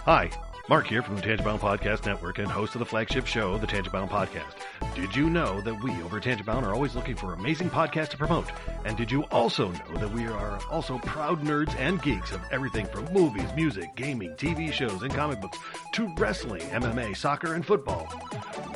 Hi, Mark here from the Tangent-Bound Podcast Network and host of the flagship show, the Tangent-Bound Podcast. Did you know that we over at Tangent-Bound are always looking for amazing podcasts to promote? And did you also know that we are also proud nerds and geeks of everything from movies, music, gaming, TV shows, and comic books to wrestling, MMA, soccer, and football?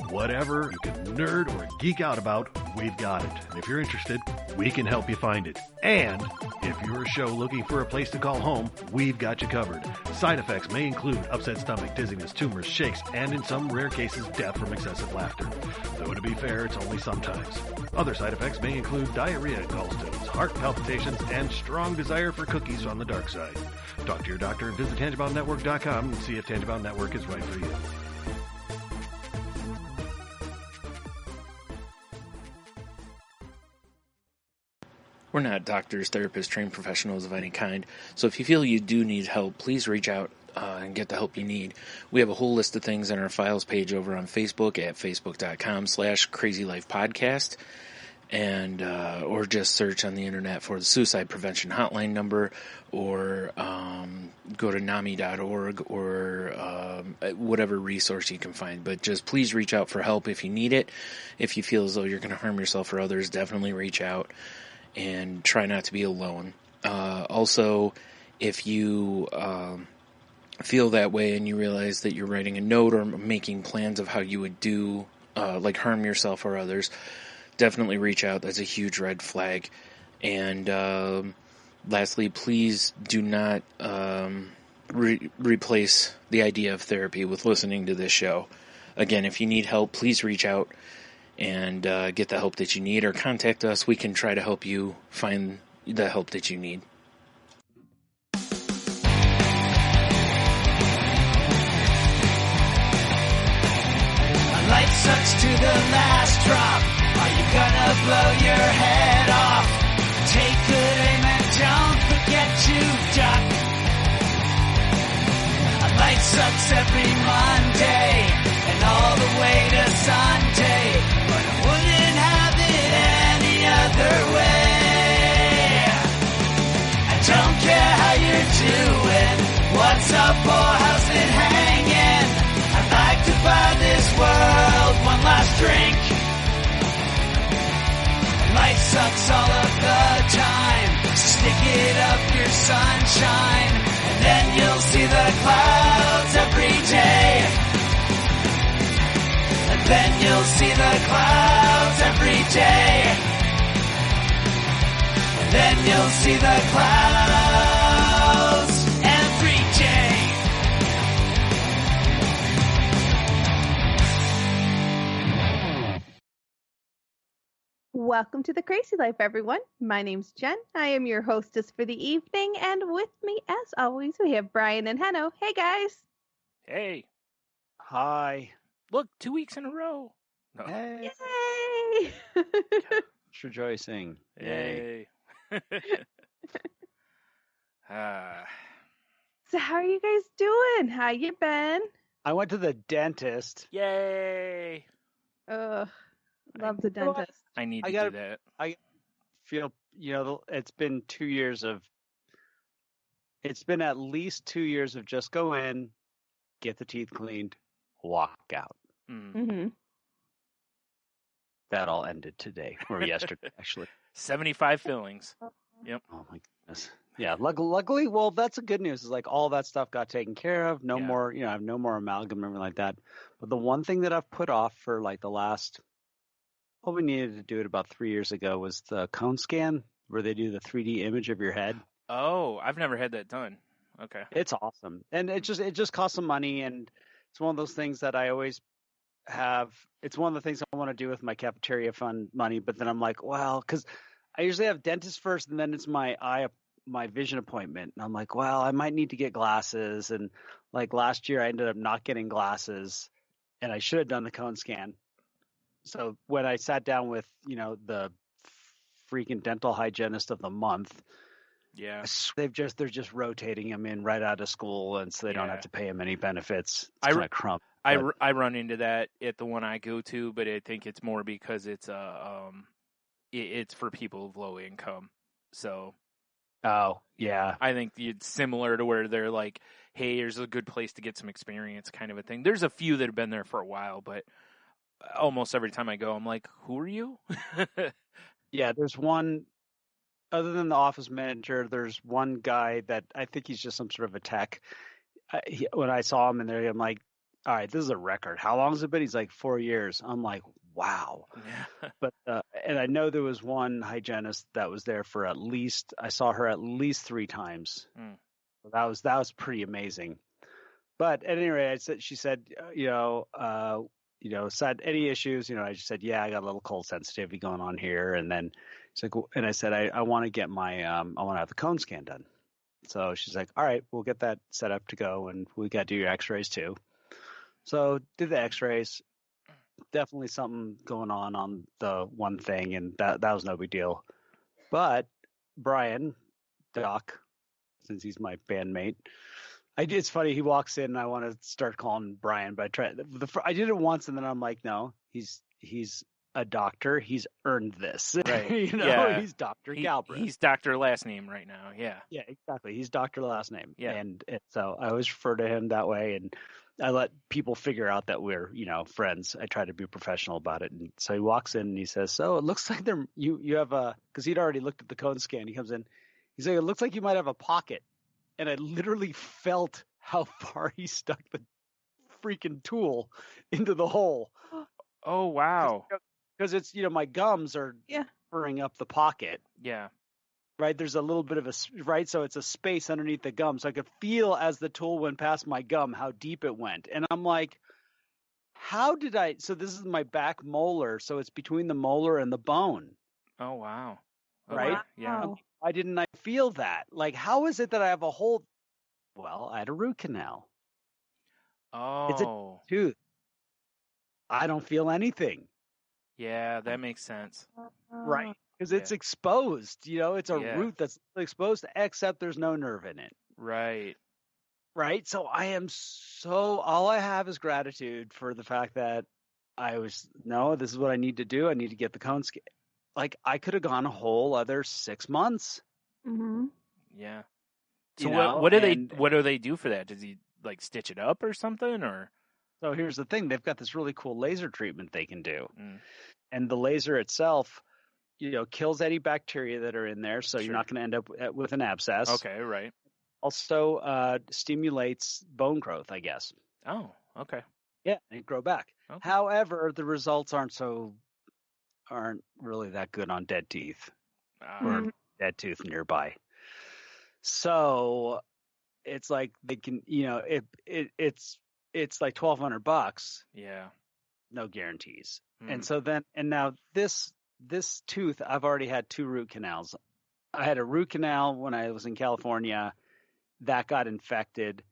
Whatever you can nerd or geek out about, we've got it. And if you're interested, we can help you find it. And if you're a show looking for a place to call home, we've got you covered. Side effects may include upset stomach, dizziness, tumors, shakes, and in some rare cases, death from excessive laughter. Though to be fair, it's only sometimes. Other side effects may include diarrhea, gallstones, heart palpitations, and strong desire for cookies on the dark side. Talk to your doctor and visit TangentBoundNetwork.com and see if Tangent-Bound Network is right for you. We're not doctors, therapists, trained professionals of any kind, so if you feel you do need help, please reach out and get the help you need. We have a whole list of things on our files page over on Facebook at facebook.com/crazylifepodcast, and or just search on the internet for the suicide prevention hotline number, or go to NAMI.org or whatever resource you can find. But just please reach out for help if you need it. If you feel as though you're going to harm yourself or others, definitely reach out. And try not to be alone. Also, if you feel that way and you realize that you're writing a note or making plans of how you would do, like harm yourself or others, definitely reach out. That's a huge red flag. And lastly, please do not replace the idea of therapy with listening to this show. Again, if you need help, please reach out and get the help that you need, or contact us. We can try to help you find the help that you need. A light sucks to the last drop. Are you gonna blow your head off? Take good aim and don't forget to duck. A light sucks every Monday and all the way to Sunday. But I wouldn't have it any other way. I don't care how you're doing, what's up or how's it hanging. I'd like to buy this world one last drink. Life sucks all of the time, so stick it up your sunshine, and then you'll see the clouds every day. Then you'll see the clouds every day. Then you'll see the clouds every day. Welcome to the Crazy Life, everyone. My name's Jen. I am your hostess for the evening, and with me, as always, we have Brian and Henno. Hey, guys. Hey. Hi. Look, 2 weeks in a row. No. Hey. Yay! It's rejoicing. Yay. So how are you guys doing? How you been? I went to the dentist. Yay. Ugh, love the dentist. I need to do that. I feel, it's been 2 years it's been at least 2 years of just go in, get the teeth cleaned, walk out. Mm-hmm. That all ended today, or yesterday, actually. 75 fillings. Yep. Oh, my goodness. Yeah, luckily, well, that's the good news. Is like all that stuff got taken care of. No more, I have no more amalgam or anything like that. But the one thing that I've put off for like the last, we needed to do it about 3 years ago, was the cone scan, where they do the 3D image of your head. Oh, I've never had that done. Okay. It's awesome. And it just costs some money, and it's one of those things that I always have. It's one of the things I want to do with my cafeteria fund money, but then I'm like, well, because I usually have dentist first, and then it's my vision appointment, and I'm like, well, I might need to get glasses, and like last year I ended up not getting glasses, and I should have done the cone scan. So when I sat down with the freaking dental hygienist of the month, yeah, they're just rotating them in right out of school, and so they don't have to pay them any benefits. It's kind of crump. I run into that at the one I go to, but I think it's more because it's it's for people of low income. So Oh, yeah. I think it's similar to where they're like, hey, here's a good place to get some experience kind of a thing. There's a few that have been there for a while, but almost every time I go, I'm like, who are you? Yeah, there's one, other than the office manager, there's one guy that I think he's just some sort of a tech. When I saw him in there, I'm like, all right, this is a record. How long has it been? He's like 4 years. I'm like, wow. Yeah. But and I know there was one hygienist that was there for I saw her at least 3 times. Mm. So that was pretty amazing. But at any rate, she said, said any issues, I just said, yeah, I got a little cold sensitivity going on here. And then she's like, and I said, I want to get I want to have the cone scan done. So she's like, all right, we'll get that set up to go, and we got to do your x-rays too. So did the x-rays. Definitely something going on the one thing, and that was no big deal. But Brian, Doc, since he's my bandmate, it's funny. He walks in, and I want to start calling Brian, but I did it once, and then I'm like, no, he's a doctor. He's earned this. Right. Yeah. He's Dr. Galbraith. He's Dr. Last name right now. Yeah. Yeah, exactly. He's Dr. Last name. Yeah. And so I always refer to him that way, and I let people figure out that we're, friends. I try to be professional about it. And so he walks in and he says, so it looks like you have because he'd already looked at the cone scan. He comes in, he's like, it looks like you might have a pocket. And I literally felt how far he stuck the freaking tool into the hole. Oh, wow. Because it's, my gums are covering up the pocket. Yeah. Right. There's a little bit of right. So it's a space underneath the gum. So I could feel as the tool went past my gum, how deep it went. And I'm like, so this is my back molar. So it's between the molar and the bone. Oh, wow. Okay. Right. Yeah. Why didn't I feel that? Like, how is it that I have a whole, I had a root canal. Oh. It's a tooth. I don't feel anything. Yeah, that makes sense. Right. Because it's exposed, it's a root that's exposed, except there's no nerve in it. Right. Right. So all I have is gratitude for the fact that this is what I need to do. I need to get the cone scan. Like, I could have gone a whole other 6 months. Mm-hmm. Yeah. So what do they do for that? Does he like stitch it up or something, or? So here's the thing. They've got this really cool laser treatment they can do. Mm. And the laser itself, kills any bacteria that are in there, so you're not going to end up with an abscess. Okay, right. Also stimulates bone growth, I guess. Oh, okay. Yeah, and grow back. Okay. However, the results aren't really that good on dead teeth or dead tooth nearby. So it's like they can, it's like $1,200. Yeah. No guarantees. And so now this tooth, I've already had 2 root canals. I had a root canal when I was in California that got infected.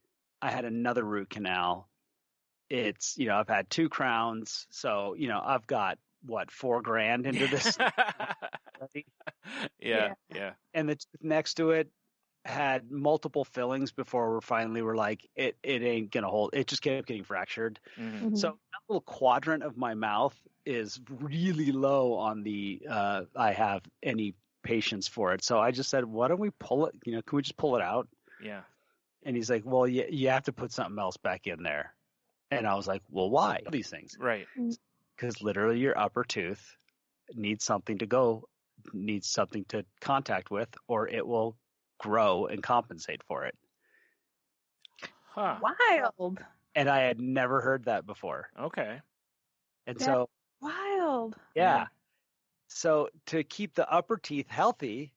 I had another root canal. It's, I've had 2 crowns. So, I've got $4,000 into this. Yeah. And the tooth next to it had multiple fillings before we're like, it ain't going to hold. It just kept getting fractured. Mm-hmm. So that little quadrant of my mouth is really low on the I have any patience for it. So I just said, why don't we pull it? Can we just pull it out? Yeah. And he's like, well, you have to put something else back in there. And I was like, well, why? These things. Right. Because literally your upper tooth needs something to contact with, or it will grow and compensate for it. Huh. Wild. And I had never heard that before. Okay. And so wild. Yeah. So to keep the upper teeth healthy,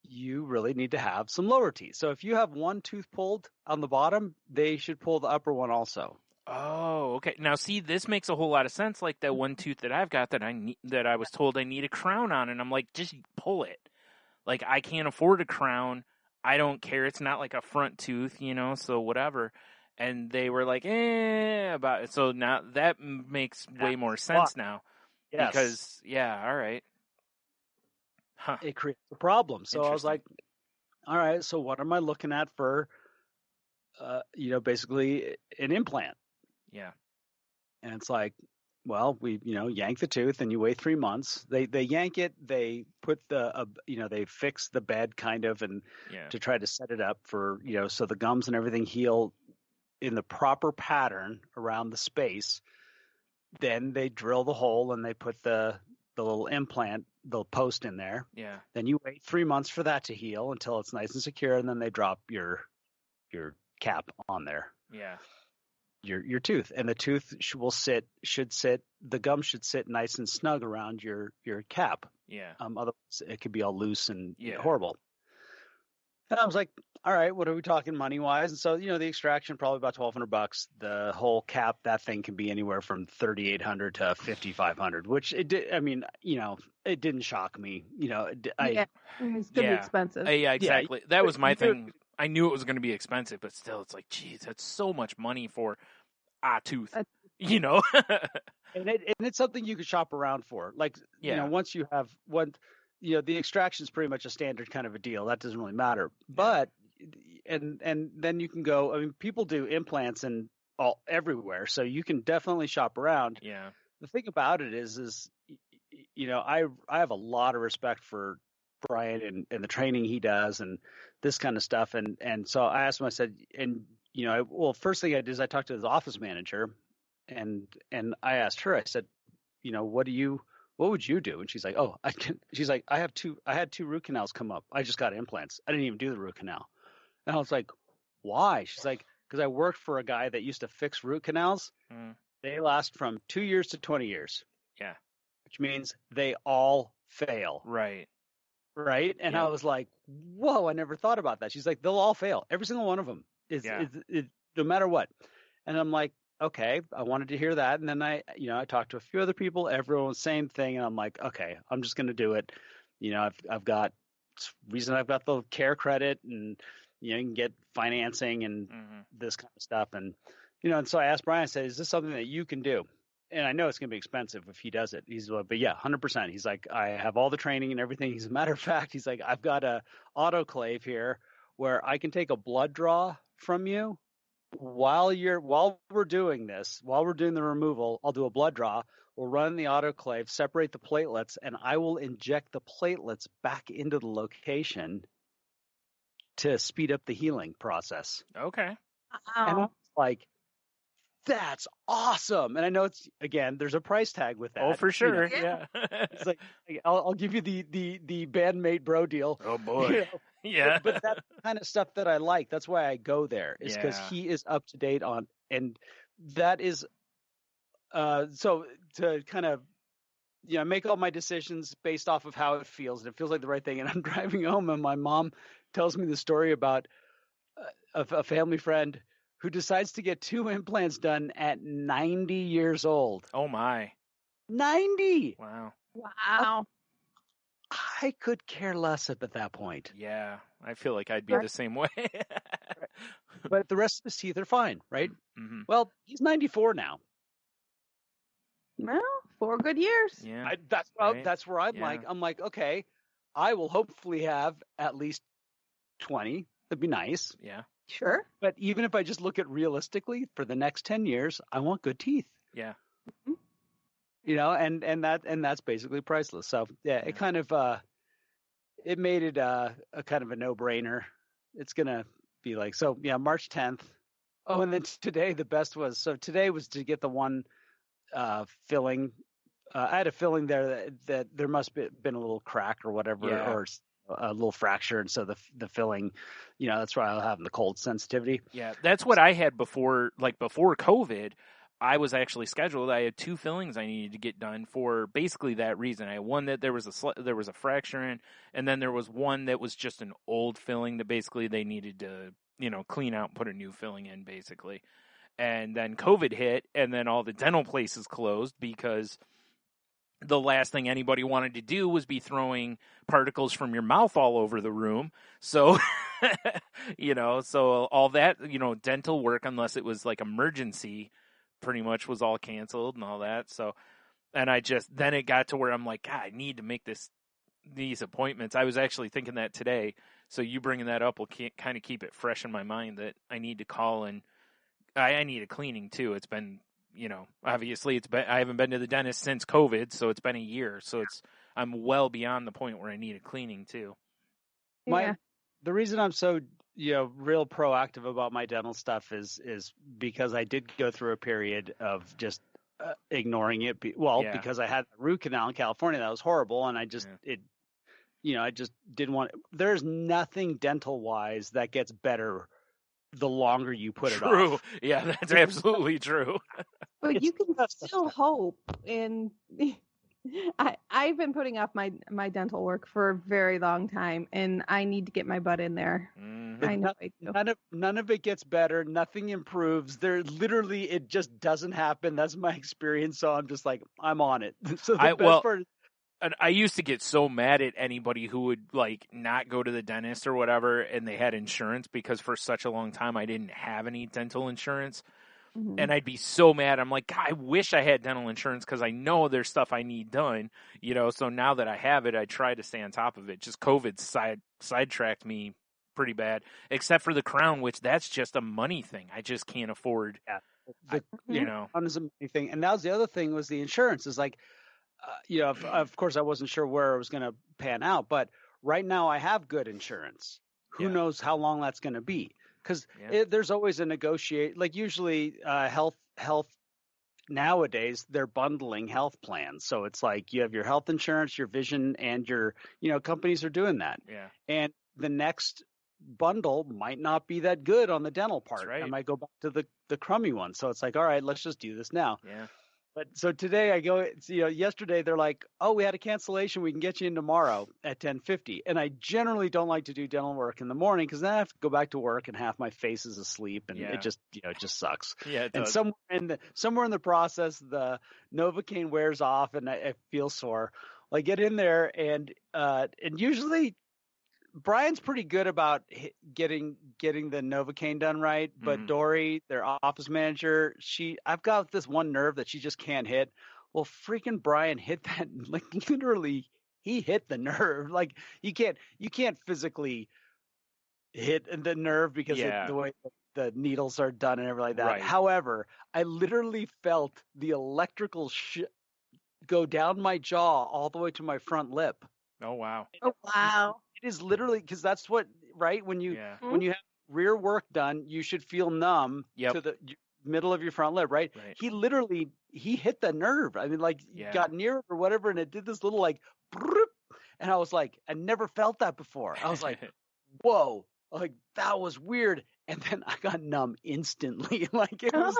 you really need to have some lower teeth. So if you have one tooth pulled on the bottom, they should pull the upper one also. Oh, okay. Now, see, this makes a whole lot of sense. Like that one tooth that I've got that I was told I need a crown on, and I'm like, just pull it. Like, I can't afford a crown. I don't care. It's not like a front tooth, so whatever. And they were like, about it. So now that makes way more sense now. Yes. Because, all right. Huh. It creates a problem. So I was like, all right, so what am I looking at for, basically an implant? Yeah. And it's like, well, we, yank the tooth and you wait 3 months. They yank it. They put they fix the bed kind of and to try to set it up for, so the gums and everything heal in the proper pattern around the space. Then they drill the hole and they put the little implant, the post in there. Yeah. Then you wait 3 months for that to heal until it's nice and secure. And then they drop your cap on there. Yeah. Your tooth, and the tooth the gum should sit nice and snug around your cap. Yeah. Otherwise it could be all loose and Yeah. horrible. And I was like, all right, what are we talking money wise? And so, the extraction probably about $1,200. The whole cap, that thing can be anywhere from $3,800 to $5,500, which it did. I mean, it didn't shock me. It's going to be expensive. Yeah, exactly. That was my thing. I knew it was going to be expensive, but still, it's like, geez, that's so much money for a tooth, And it's something you could shop around for. Like, once you have one, the extraction is pretty much a standard kind of a deal. That doesn't really matter. But, and then you can go, I mean, people do implants everywhere. So you can definitely shop around. Yeah. The thing about it is, I have a lot of respect for Brian and the training he does and this kind of stuff. And so I asked him, I said, first thing I did is I talked to his office manager and I asked her, I said, what would you do? And she's like, I had two root canals come up. I just got implants. I didn't even do the root canal. And I was like, why? She's like, because I worked for a guy that used to fix root canals. Mm. They last from 2 years to 20 years. Yeah. Which means they all fail. Right. Right. And I was like, whoa, I never thought about that. She's like, they'll all fail. Every single one of them is no matter what. And I'm like, okay, I wanted to hear that. And then I talked to a few other people, everyone was the same thing. And I'm like, okay, I'm just going to do it. I've got the care credit and, you can get financing and this kind of stuff. And, and so I asked Brian, I said, is this something that you can do? And I know it's going to be expensive if he does it. He's like, but yeah, 100%. He's like, I have all the training and everything. As a matter of fact, he's like, I've got a autoclave here where I can take a blood draw from you while we're doing the removal. I'll do a blood draw. We'll run the autoclave, separate the platelets, and I will inject the platelets back into the location to speed up the healing process. Okay. And I was like, that's awesome. And I know there's a price tag with that. Oh, for sure. Yeah. It's like, I'll give you the bandmate bro deal. Oh boy. Yeah. But that's the kind of stuff that I like. That's why I go there, is because he is up to date on, and that is, so to kind of, make all my decisions based off of how it feels, and it feels like the right thing. And I'm driving home and my mom tells me the story about a family friend who decides to get 2 implants done at 90 years old. Oh, my. 90! Wow. I could care less at that point. Yeah, I feel like I'd be the same way. But the rest of his teeth are fine, right? Mm-hmm. Well, he's 94 now. Well, 4 good years. Yeah. That's where I'm like, okay, I will hopefully have at least 20. That'd be nice. Yeah. Sure. But even if I just look at realistically, for the next 10 years, I want good teeth. Yeah. And that's basically priceless. So it kind of it made it a kind of a no-brainer. It's gonna be like, so yeah, March 10th. Oh, and then today today was to get the one filling. I had a filling there that there must have been a little crack or whatever, or a little fracture, and so the filling, that's why I'll have the cold sensitivity. Yeah, that's what I had before COVID. I was actually scheduled. I had 2 fillings I needed to get done for basically that reason. I had one that there was a fracture in, and then there was one that was just an old filling that basically they needed to, clean out and put a new filling in, basically. And then COVID hit, and then all the dental places closed because the last thing anybody wanted to do was be throwing particles from your mouth all over the room. So, so all that, dental work, unless it was like emergency, pretty much was all canceled and all that. So, and then it got to where I'm like, God, I need to make these appointments. I was actually thinking that today. So you bringing that up will kind of keep it fresh in my mind that I need to call, and I need a cleaning too. It's been obviously I haven't been to the dentist since COVID, so it's been a year. So I'm well beyond the point where I need a cleaning too. The reason I'm so real proactive about my dental stuff is because I did go through a period of just ignoring it. Because I had a root canal in California that was horrible, and I just I just didn't want. There's nothing dental wise that gets better the longer you put it off. True. Yeah, that's absolutely true. But you can still hope, and I've been putting off my dental work for a very long time, and I need to get my butt in there. Mm-hmm. I know I do. None of it gets better. Nothing improves. It just doesn't happen. That's my experience. So I'm just like, I'm on it. So the best part is, and I used to get so mad at anybody who would like not go to the dentist or whatever, and they had insurance, because for such a long time I didn't have any dental insurance. Mhm. And I'd be so mad. I'm like, God, I wish I had dental insurance, because I know there's stuff I need done, so now that I have it, I try to stay on top of it. Just COVID sidetracked me pretty bad, except for the crown, which that's just a money thing. I just can't afford, crown is a money thing. And that was the other thing, was the insurance is like, of course I wasn't sure where it was going to pan out, but right now I have good insurance. Who knows how long that's going to be? Because there's always a negotiate. Like usually, health nowadays they're bundling health plans. So it's like you have your health insurance, your vision, and your companies are doing that. Yeah. And the next bundle might not be that good on the dental part. That's right. I might go back to the crummy one. So it's like, all right, let's just do this now. Yeah. But so today I go, yesterday they're like, oh, we had a cancellation. We can get you in tomorrow at 10:50. And I generally don't like to do dental work in the morning, because then I have to go back to work and half my face is asleep, and it just, it just sucks. Yeah. And somewhere in the process, the Novocaine wears off and I feel sore. Well, I get in there and usually Brian's pretty good about getting the Novocaine done right, but Dory, their office manager, I've got this one nerve that she just can't hit. Well, freaking Brian hit that, like literally, he hit the nerve. Like you can't physically hit the nerve because of the way the needles are done and everything like that. Right. However, I literally felt the electrical go down my jaw all the way to my front lip. Oh wow. Oh wow. It is literally, because that's what, right? When you have rear work done, you should feel numb to the middle of your front lip, right? He hit the nerve. I mean, like got near it or whatever, and it did this little like, and I was like, I never felt that before. I was like, whoa, like that was weird. And then I got numb instantly. Like it was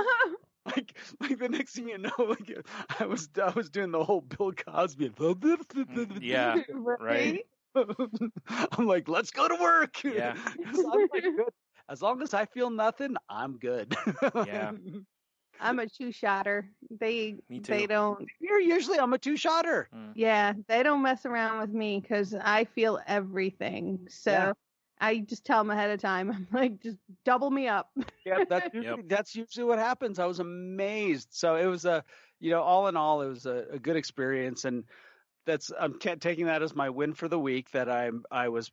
like the next thing you know, like I was doing the whole Bill Cosby. Yeah, right. I'm like, let's go to work. Yeah. I'm like, good. As long as I feel nothing, I'm good. Yeah. I'm a two-shotter. Me too. They don't. I'm a two-shotter. Yeah, they don't mess around with me because I feel everything. So I just tell them ahead of time. I'm like, just double me up. Yeah, that's usually what happens. I was amazed. So it was all in all, it was a good experience, and I'm taking that as my win for the week. That I was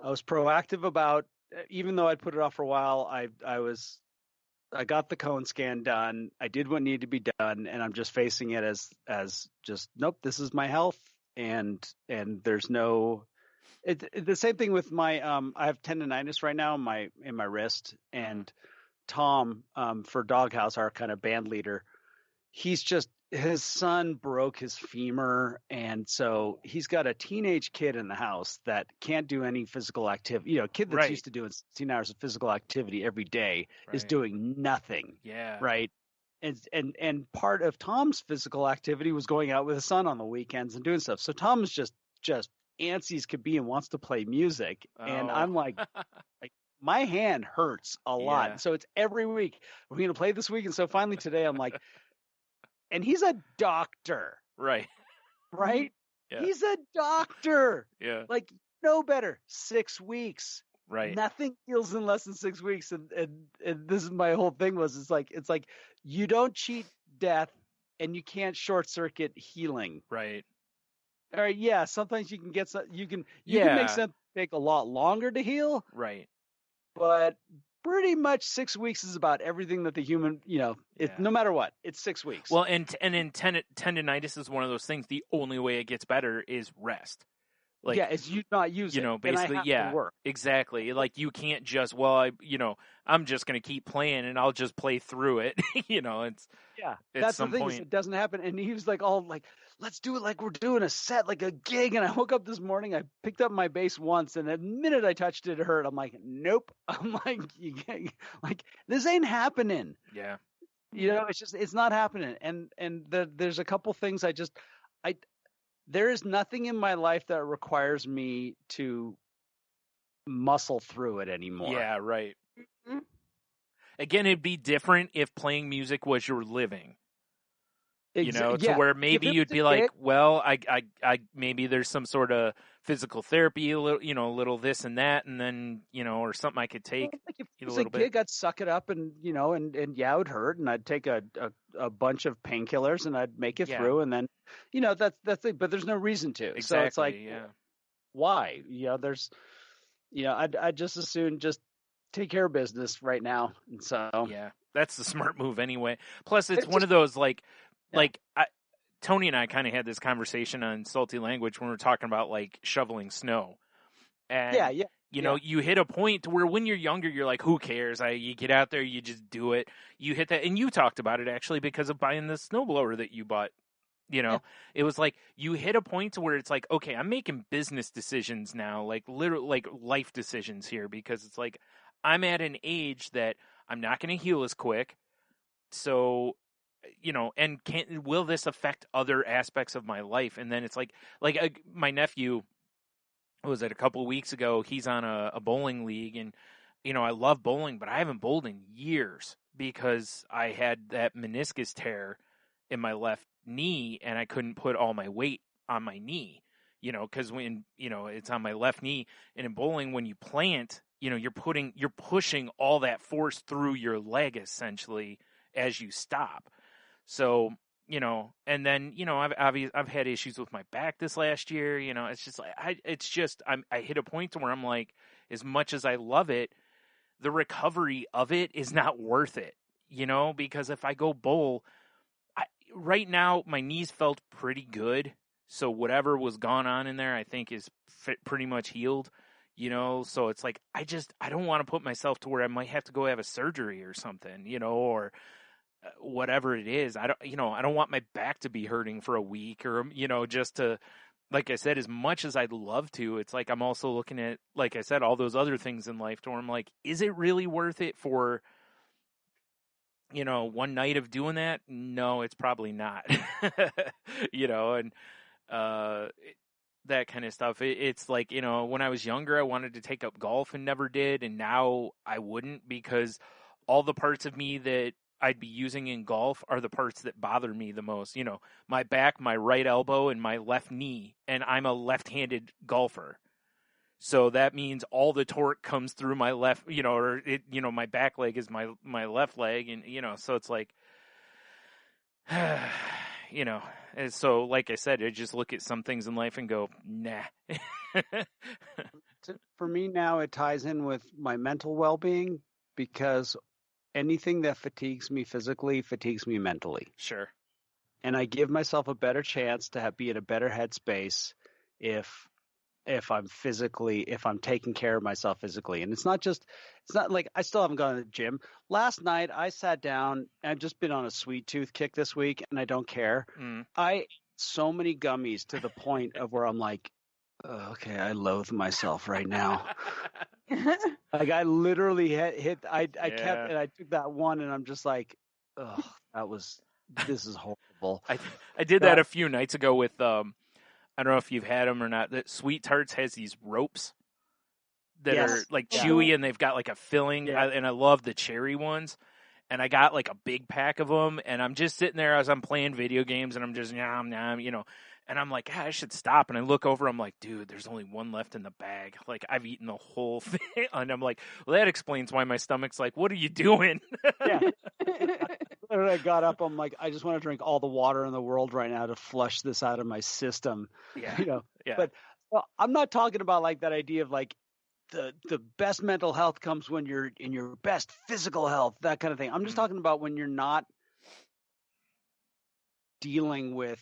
proactive about, even though I'd put it off for a while. I got the cone scan done. I did what needed to be done, and I'm just facing it as just nope. This is my health, and there's no. The same thing with my I have tendonitis right now in my wrist, and Tom for Doghouse, our kind of band leader, his son broke his femur, and so he's got a teenage kid in the house that can't do any physical activity. A kid that's used to doing 16 hours of physical activity every day is doing nothing. Yeah. Right. And part of Tom's physical activity was going out with his son on the weekends and doing stuff. So Tom is just antsy as could be and wants to play music. And I'm like my hand hurts a lot. Yeah. So it's every week. We're going to play this week. And so finally today I'm like, and he's a doctor. Right. Right? Yeah. He's a doctor. Yeah. Like, no better. 6 weeks. Right. Nothing heals in less than 6 weeks. And this is my whole thing was, it's like you don't cheat death and you can't short circuit healing. Right. All right. Yeah. Sometimes you can you can make something take a lot longer to heal. Right. But pretty much 6 weeks is about everything that the human, no matter what, it's 6 weeks. Well, and in tendinitis is one of those things. The only way it gets better is rest. Like, it's you not using it. Basically, and I have to work. Exactly. Like, you can't just, I'm just going to keep playing and I'll just play through it. It's that's some the thing. point. It doesn't happen. And he was like, all like, let's do it like we're doing a set, like a gig. And I woke up this morning, I picked up my bass once, and the minute I touched it, it hurt. I'm like, nope. I'm like, this ain't happening. Yeah. It's not happening. And there's a couple things there is nothing in my life that requires me to muscle through it anymore. Yeah, right. Mm-hmm. Again, it'd be different if playing music was your living. To where maybe you'd be like, well, I maybe there's some sort of physical therapy, a little this and that, and then, or something I could take if a little bit. Gig, I'd suck it up and, and it would hurt, and I'd take a bunch of painkillers and I'd make it through, and then, that's it, but there's no reason to. Exactly, so it's like, why? There's, I'd just as soon just take care of business right now. And so. Yeah, that's the smart move anyway. Plus, it's one of those, Tony and I kind of had this conversation on Salty Language when we were talking about shoveling snow. And, you hit a point to where when you're younger, you're like, who cares? You get out there, you just do it. You hit that. And you talked about it actually because of buying the snowblower that you bought. It was like you hit a point to where it's like, okay, I'm making business decisions now, literal life decisions here, because it's like I'm at an age that I'm not going to heal as quick. So, and will this affect other aspects of my life? And then it's my nephew, was it a couple of weeks ago? He's on a bowling league, and I love bowling, but I haven't bowled in years because I had that meniscus tear in my left knee, and I couldn't put all my weight on my knee. Because when it's on my left knee, and in bowling, when you plant, you're pushing all that force through your leg essentially as you stop. So, and then, I've had issues with my back this last year. It's just I hit a point where I'm like, as much as I love it, the recovery of it is not worth it, because if I go bowl, right now my knees felt pretty good. So whatever was gone on in there, I think is pretty much healed, so it's like, I don't want to put myself to where I might have to go have a surgery or something, or whatever it is. I don't want my back to be hurting for a week, or, just to, like I said, as much as I'd love to, it's like, I'm also looking at, like I said, all those other things in life to where I'm like, is it really worth it for, one night of doing that? No, it's probably not, and, that kind of stuff. It's like, when I was younger, I wanted to take up golf and never did. And now I wouldn't, because all the parts of me that I'd be using in golf are the parts that bother me the most. My back, my right elbow, and my left knee. And I'm a left-handed golfer. So that means all the torque comes through my left, my back leg is my left leg. And, so it's like, and so, like I said, I just look at some things in life and go, nah. For me now, it ties in with my mental well-being, because anything that fatigues me physically fatigues me mentally. Sure. And I give myself a better chance to be in a better headspace if I'm taking care of myself physically. And it's not like I still haven't gone to the gym. Last night I sat down, I've just been on a sweet tooth kick this week, and I don't care. I ate so many gummies to the point of where I'm like, oh, okay, I loathe myself right now. Like, I literally I kept, and I took that one, and I'm just like, oh, this is horrible. I did that a few nights ago with, I don't know if you've had them or not. That Sweet Tarts has these ropes that are chewy, and they've got like a filling. Yeah. And I love the cherry ones. And I got like a big pack of them, and I'm just sitting there as I'm playing video games, and I'm just nom, and I'm like, I should stop. And I look over, I'm like, dude, there's only one left in the bag. Like, I've eaten the whole thing. And I'm like, well, that explains why my stomach's like, what are you doing? Yeah. When I got up, I'm like, I just want to drink all the water in the world right now to flush this out of my system. Yeah. Yeah. But I'm not talking about like that idea of like the best mental health comes when you're in your best physical health, that kind of thing. I'm just talking about when you're not dealing with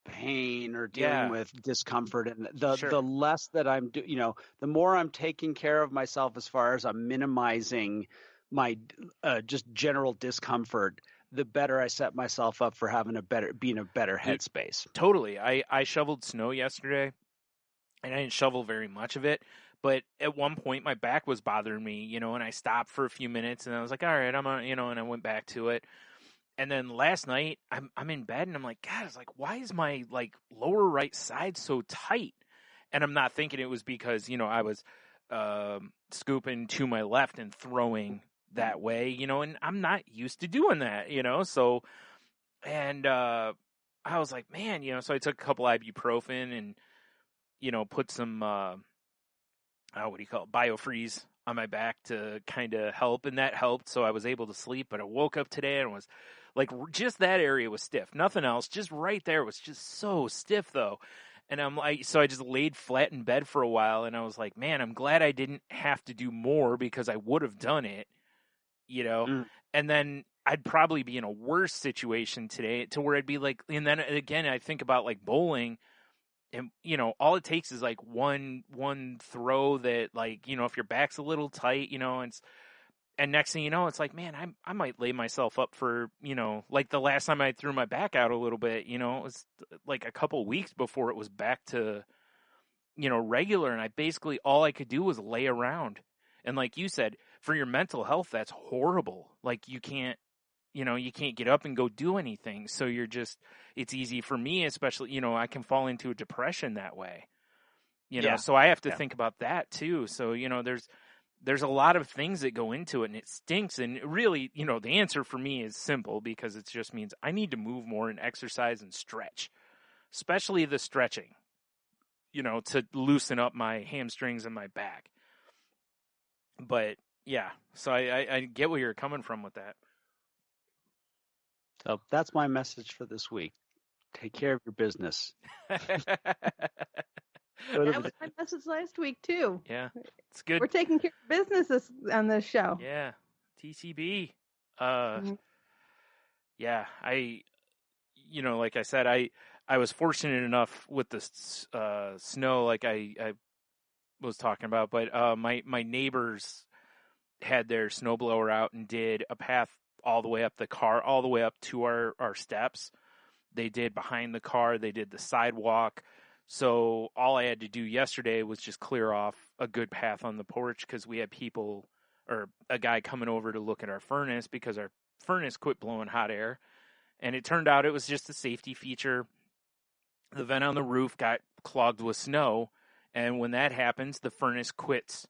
pain or dealing with discomfort, and the less that I'm the more I'm taking care of myself as far as I'm minimizing my just general discomfort, the better I set myself up for being a better headspace. Totally. I shoveled snow yesterday, and I didn't shovel very much of it, but at one point my back was bothering me, and I stopped for a few minutes, and I was like, all right, I'm on, and I went back to it. And then last night I'm in bed, and I'm like, God, it's like, why is my lower right side so tight? And I'm not thinking it was because, I was scooping to my left and throwing that way, and I'm not used to doing that, so, and I was like, man, so I took a couple ibuprofen and, put some, BioFreeze on my back to kind of help, and that helped, so I was able to sleep. But I woke up today and was like, just that area was stiff, nothing else, just right there was just so stiff though. And I'm like, so I just laid flat in bed for a while, and I was like, man, I'm glad I didn't have to do more, because I would have done it, and then I'd probably be in a worse situation today, to where I'd be like, and then again, I think about bowling, and all it takes is one throw that, if your back's a little tight, and next thing you know, it's like, man, I might lay myself up for, the last time I threw my back out a little bit, it was a couple weeks before it was back to, regular. And I basically, all I could do was lay around. And like you said, for your mental health, that's horrible. You can't, you can't get up and go do anything. So it's easy for me, especially, I can fall into a depression that way, so I have to think about that too. So, there's a lot of things that go into it, and it stinks. And really, the answer for me is simple, because it just means I need to move more and exercise and stretch, especially the stretching, to loosen up my hamstrings and my back. But yeah, so I get where you're coming from with that. So that's my message for this week. Take care of your business. That was my message last week too. Yeah, it's good. We're taking care of business on this show. Yeah, TCB. Yeah, like I said, I was fortunate enough with the snow, like I was talking about, but my neighbors had their snowblower out and did a path all the way up the car, all the way up to our steps. They did behind the car. They did the sidewalk. So all I had to do yesterday was just clear off a good path on the porch, because we had people, or a guy coming over to look at our furnace, because our furnace quit blowing hot air. And it turned out it was just a safety feature. The vent on the roof got clogged with snow. And when that happens, the furnace quits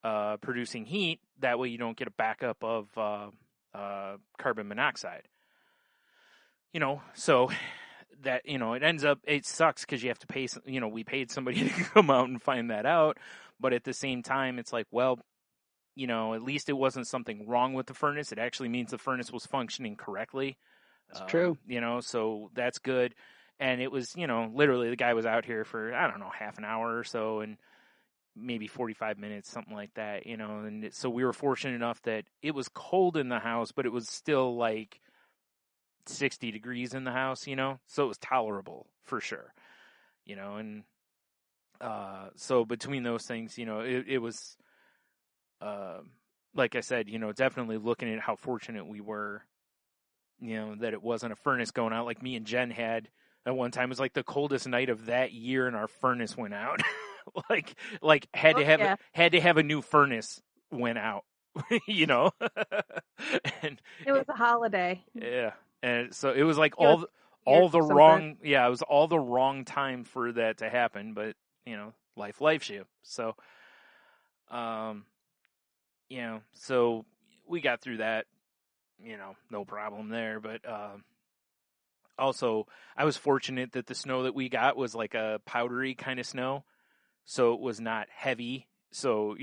producing heat. That way you don't get a backup of carbon monoxide. So that, it ends up, it sucks because you have to pay, we paid somebody to come out and find that out. But at the same time, it's like, well, at least it wasn't something wrong with the furnace. It actually means the furnace was functioning correctly. That's true. So that's good. And it was, literally the guy was out here for, I don't know, half an hour or so, and maybe 45 minutes, something like that, and so we were fortunate enough that it was cold in the house, but it was still 60 degrees in the house, so it was tolerable for sure, and so between those things, it was, like I said, definitely looking at how fortunate we were, that it wasn't a furnace going out like me and Jen had at one time. It was like the coldest night of that year, and our furnace went out. had to have a new furnace went out, and it was a holiday. Yeah. And so it was all the wrong time for that to happen, but life lifes you. So, so we got through that, no problem there. But also, I was fortunate that the snow that we got was like a powdery kind of snow, so it was not heavy. So,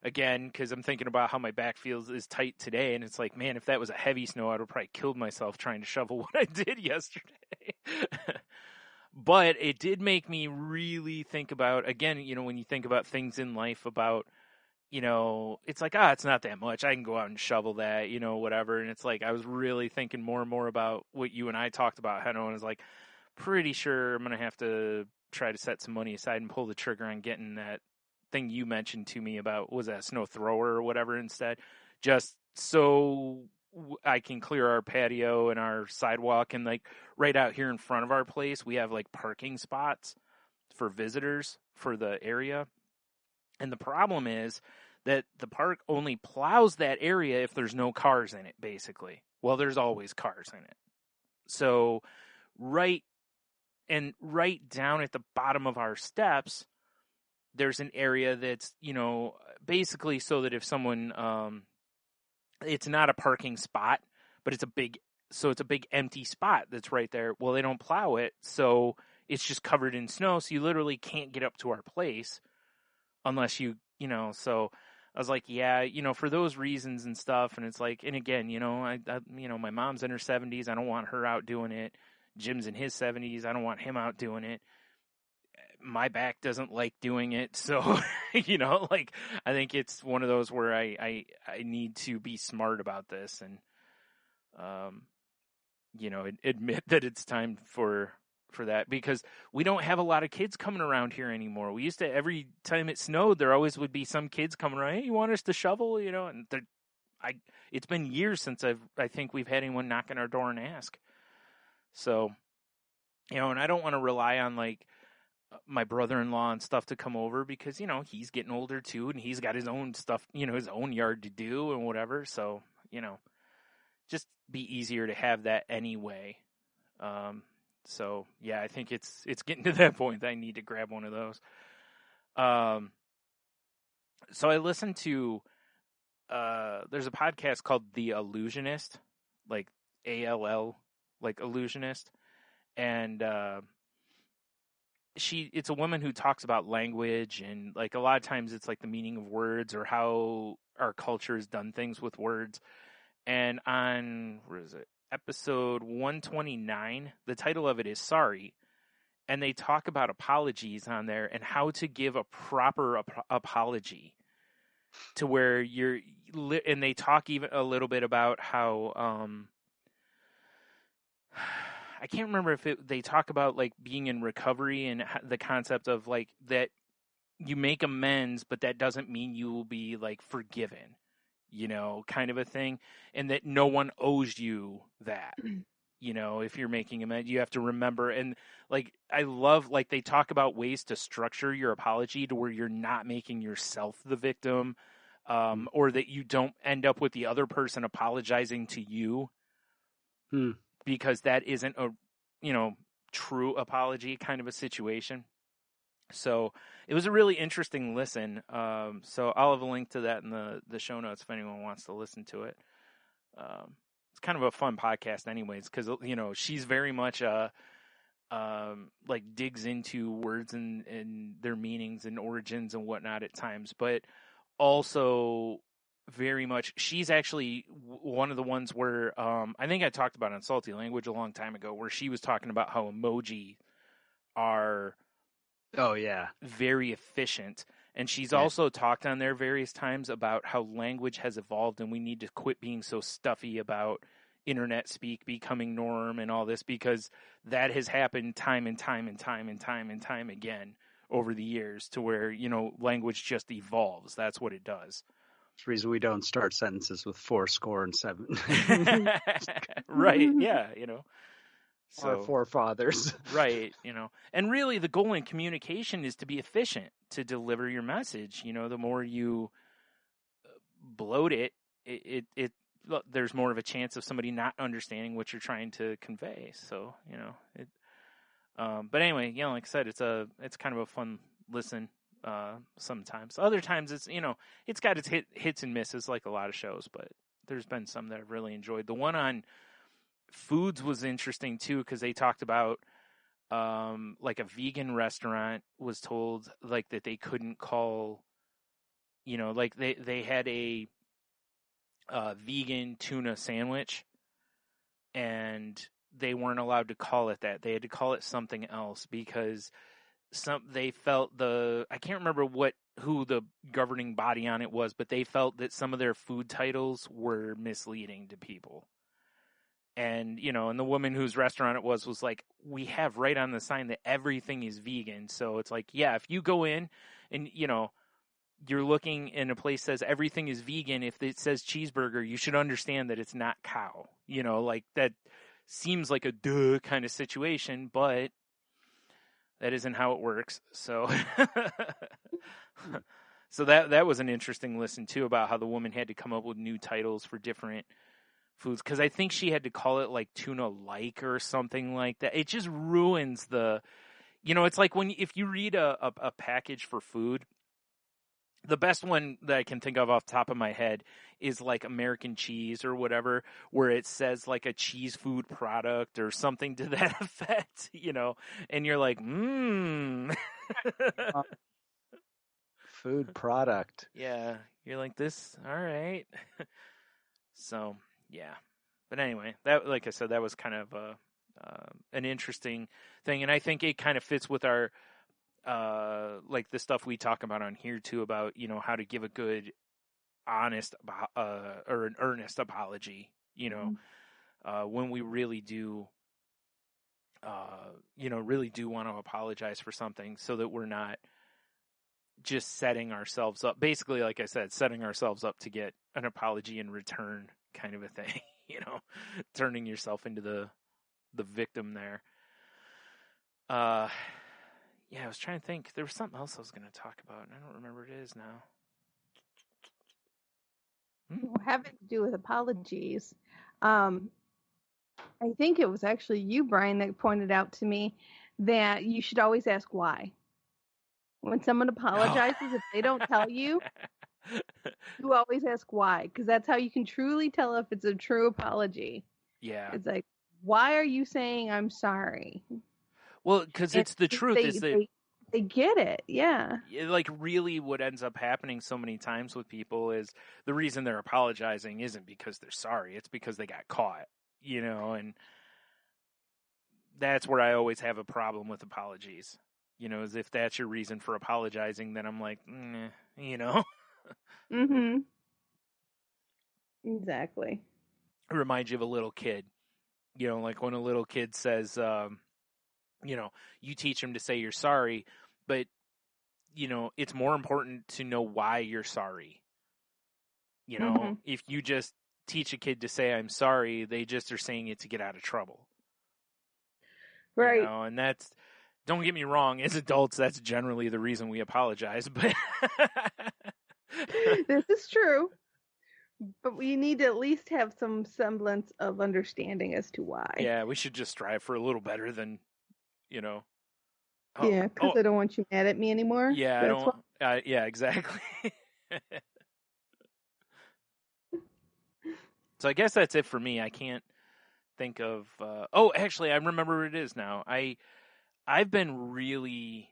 again, because I'm thinking about how my back feels is tight today, and it's like, man, if that was a heavy snow, I would have probably killed myself trying to shovel what I did yesterday. But it did make me really think about, again, you know, when you think about things in life about, you know, it's like, it's not that much. I can go out and shovel that, you know, whatever. And it's like, I was really thinking more and more about what you and I talked about, Heno, and I was like, pretty sure I'm going to have to try to set some money aside and pull the trigger on getting that thing you mentioned to me about, was that snow thrower or whatever instead, just so I can clear our patio and our sidewalk. And like right out here in front of our place, we have like parking spots for visitors for the area. And the problem is that the park only plows that area if there's no cars in it, basically. Well, there's always cars in it. So right down at the bottom of our steps, there's an area that's, you know, basically so that if someone, it's not a parking spot, but it's a big empty spot that's right there. Well, they don't plow it, so it's just covered in snow, so you literally can't get up to our place unless you know, so I was like, yeah, you know, for those reasons and stuff. And it's like, and again, you know, I you know, my mom's in her 70s. I don't want her out doing it. Jim's in his 70s. I don't want him out doing it. My back doesn't like doing it. So, you know, like, I think it's one of those where I need to be smart about this and, you know, admit that it's time for that, because we don't have a lot of kids coming around here anymore. We used to, every time it snowed, there always would be some kids coming around. Hey, you want us to shovel? You know, and it's been years since I think we've had anyone knock on our door and ask. So, you know, and I don't want to rely on like my brother-in-law and stuff to come over, because, you know, he's getting older too, and he's got his own stuff, you know, his own yard to do and whatever. So, you know, just be easier to have that anyway. So yeah, I think it's getting to that point that I need to grab one of those. So I listened to, there's a podcast called The Illusionist, like ALL, like illusionist. And, it's a woman who talks about language, and like a lot of times it's like the meaning of words or how our culture has done things with words. And on, where is it? Episode 129, the title of it is Sorry, and they talk about apologies on there and how to give a proper apology to where and they talk even a little bit about how I can't remember if they talk about like being in recovery and the concept of like that you make amends, but that doesn't mean you will be like forgiven. You know, kind of a thing, and that no one owes you that. You know, if you're making amends, you have to remember. And like, I love, like, they talk about ways to structure your apology to where you're not making yourself the victim, or that you don't end up with the other person apologizing to you, because that isn't a, you know, true apology kind of a situation. So it was a really interesting listen. So I'll have a link to that in the show notes if anyone wants to listen to it. It's kind of a fun podcast anyways, because, you know, she's very much like digs into words and their meanings and origins and whatnot at times, but also very much, she's actually one of the ones where I think I talked about on Salty Language a long time ago, where she was talking about how emoji are very efficient. And she's also talked on there various times about how language has evolved and we need to quit being so stuffy about internet speak becoming norm and all this, because that has happened time and time and time and time and time again over the years, to where, you know, language just evolves. That's what it does. That's the reason we don't start sentences with fourscore and 7. Right, yeah, you know. So, our forefathers. Right, you know. And really the goal in communication is to be efficient, to deliver your message. You know, the more you bloat it, there's more of a chance of somebody not understanding what you're trying to convey. So, you know, but anyway, you know, like I said, it's kind of a fun listen sometimes. Other times it's, you know, it's got its hits and misses like a lot of shows, but there's been some that I've really enjoyed. The one on foods was interesting too, because they talked about like a vegan restaurant was told like that they couldn't call, you know, like they had a vegan tuna sandwich, and they weren't allowed to call it that. They had to call it something else because they felt I can't remember who the governing body on it was, but they felt that some of their food titles were misleading to people. And, and the woman whose restaurant it was like, we have right on the sign that everything is vegan. So it's like, yeah, if you go in and, you're looking and a place says everything is vegan, if it says cheeseburger, you should understand that it's not cow. Like that seems like a duh kind of situation, but that isn't how it works. So so that was an interesting listen too, about how the woman had to come up with new titles for different foods, because I think she had to call it like tuna like or something like that. It just ruins it's like if you read a package for food, the best one that I can think of off the top of my head is like American cheese or whatever, where it says like a cheese food product or something to that effect, and you're like, food product. Yeah, you're like this. All right. So, yeah. But anyway, that, like I said, that was kind of an interesting thing. And I think it kind of fits with our, like the stuff we talk about on here too, about, how to give a good, honest, or an earnest apology, when we really do, really do want to apologize for something, so that we're not just setting ourselves up, basically, like I said, setting ourselves up to get an apology in return kind of a thing, turning yourself into the victim there. Yeah, I was trying to think. There was something else I was going to talk about, and I don't remember what it is now. Having to do with apologies. I think it was actually you, Brian, that pointed out to me that you should always ask why. When someone apologizes, if they don't tell you, you always ask why, because that's how you can truly tell if it's a true apology. Yeah. It's like, why are you saying I'm sorry? Well, because it's the truth. They get it, yeah. Like, really what ends up happening so many times with people is the reason they're apologizing isn't because they're sorry. It's because they got caught, and that's where I always have a problem with apologies. Is if that's your reason for apologizing, then I'm like, Mm-hmm. Exactly. It reminds you of a little kid. Like when a little kid says, you teach them to say you're sorry, but, it's more important to know why you're sorry. Mm-hmm. If you just teach a kid to say I'm sorry, they just are saying it to get out of trouble. Right. And that's, don't get me wrong, as adults, that's generally the reason we apologize, but this is true. But we need to at least have some semblance of understanding as to why. Yeah, we should just strive for a little better than, Yeah, because I don't want you mad at me anymore. Yeah, I don't. Yeah, exactly. So I guess that's it for me. I can't think of. Actually, I remember what it is now. I've been really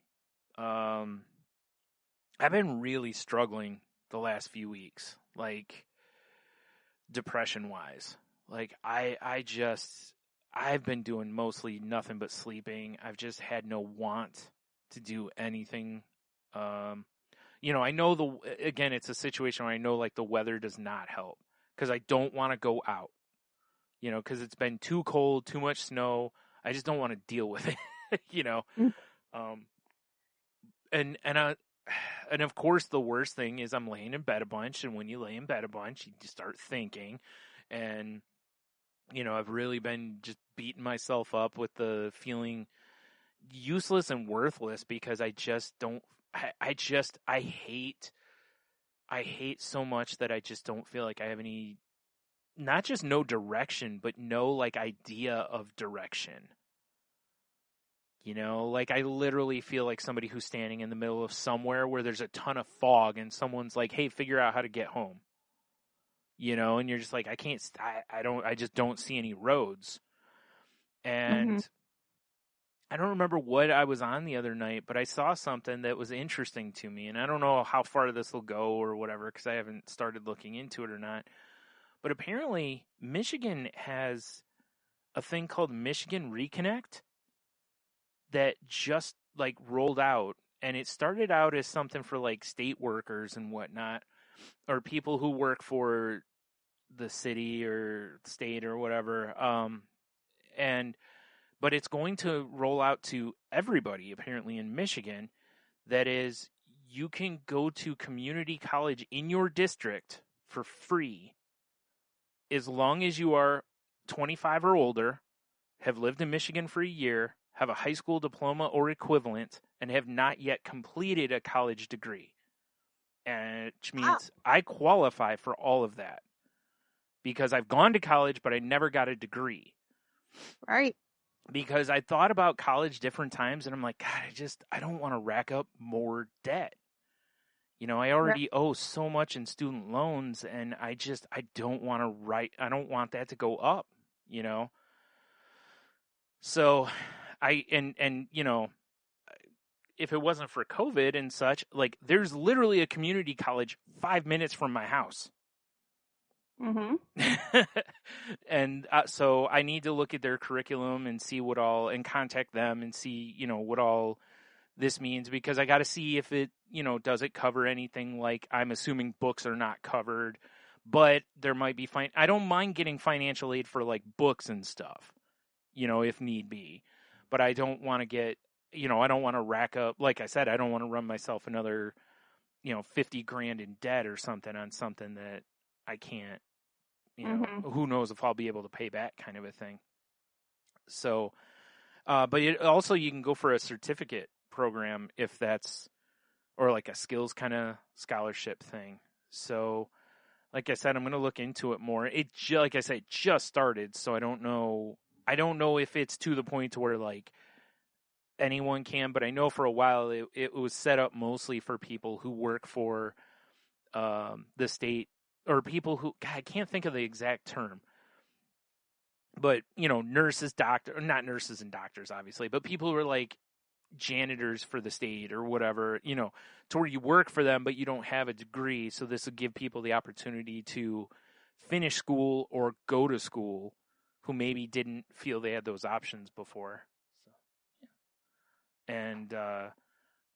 struggling the last few weeks, like depression wise. Like I've been doing mostly nothing but sleeping. I've just had no want to do anything. I know again, it's a situation where I know like the weather does not help, because I don't want to go out, because it's been too cold, too much snow. I just don't want to deal with it. And of course the worst thing is I'm laying in bed a bunch, and when you lay in bed a bunch, you just start thinking, and I've really been just beating myself up with the feeling useless and worthless, because I just don't, I hate so much that I just don't feel like I have any, not just no direction, but no like idea of direction. Like I literally feel like somebody who's standing in the middle of somewhere where there's a ton of fog, and someone's like, hey, figure out how to get home. And you're just like, I can't, I just don't see any roads. And I don't remember what I was on the other night, but I saw something that was interesting to me, and I don't know how far this will go or whatever, because I haven't started looking into it or not. But apparently Michigan has a thing called Michigan Reconnect that just like rolled out, and it started out as something for like state workers and whatnot, or people who work for the city or state or whatever. But it's going to roll out to everybody apparently in Michigan. That is, you can go to community college in your district for free as long as you are 25 or older, have lived in Michigan for a year, have a high school diploma or equivalent, and have not yet completed a college degree. And which means I qualify for all of that because I've gone to college, but I never got a degree. Right. Because I thought about college different times, and I'm like, God, I don't want to rack up more debt. You know, I already owe so much in student loans, and I don't want to I don't want that to go up, you know? So you know, if it wasn't for COVID and such, like there's literally a community college 5 minutes from my house. Mm-hmm. And so I need to look at their curriculum and see and contact them and see, you know, what all this means, because I got to see if it, you know, does it cover anything. Like I'm assuming books are not covered, but there might be I don't mind getting financial aid for like books and stuff, you know, if need be, but I don't want to get, you know, I don't want to rack up, like I said, I don't want to run myself another, you know, $50,000 in debt or something on something that I can't, you know, who knows if I'll be able to pay back, kind of a thing. So, but also you can go for a certificate program if that's, or like a skills kind of scholarship thing. So, like I said, I'm going to look into it more. Like I said, it just started, so I don't know if it's to the point to where like anyone can, but I know for a while it was set up mostly for people who work for the state, or people who, God, I can't think of the exact term, but, you know, nurses, not nurses and doctors, obviously, but people who are like janitors for the state or whatever, you know, to where you work for them, but you don't have a degree. So this would give people the opportunity to finish school or go to school who maybe didn't feel they had those options before. So, yeah. And,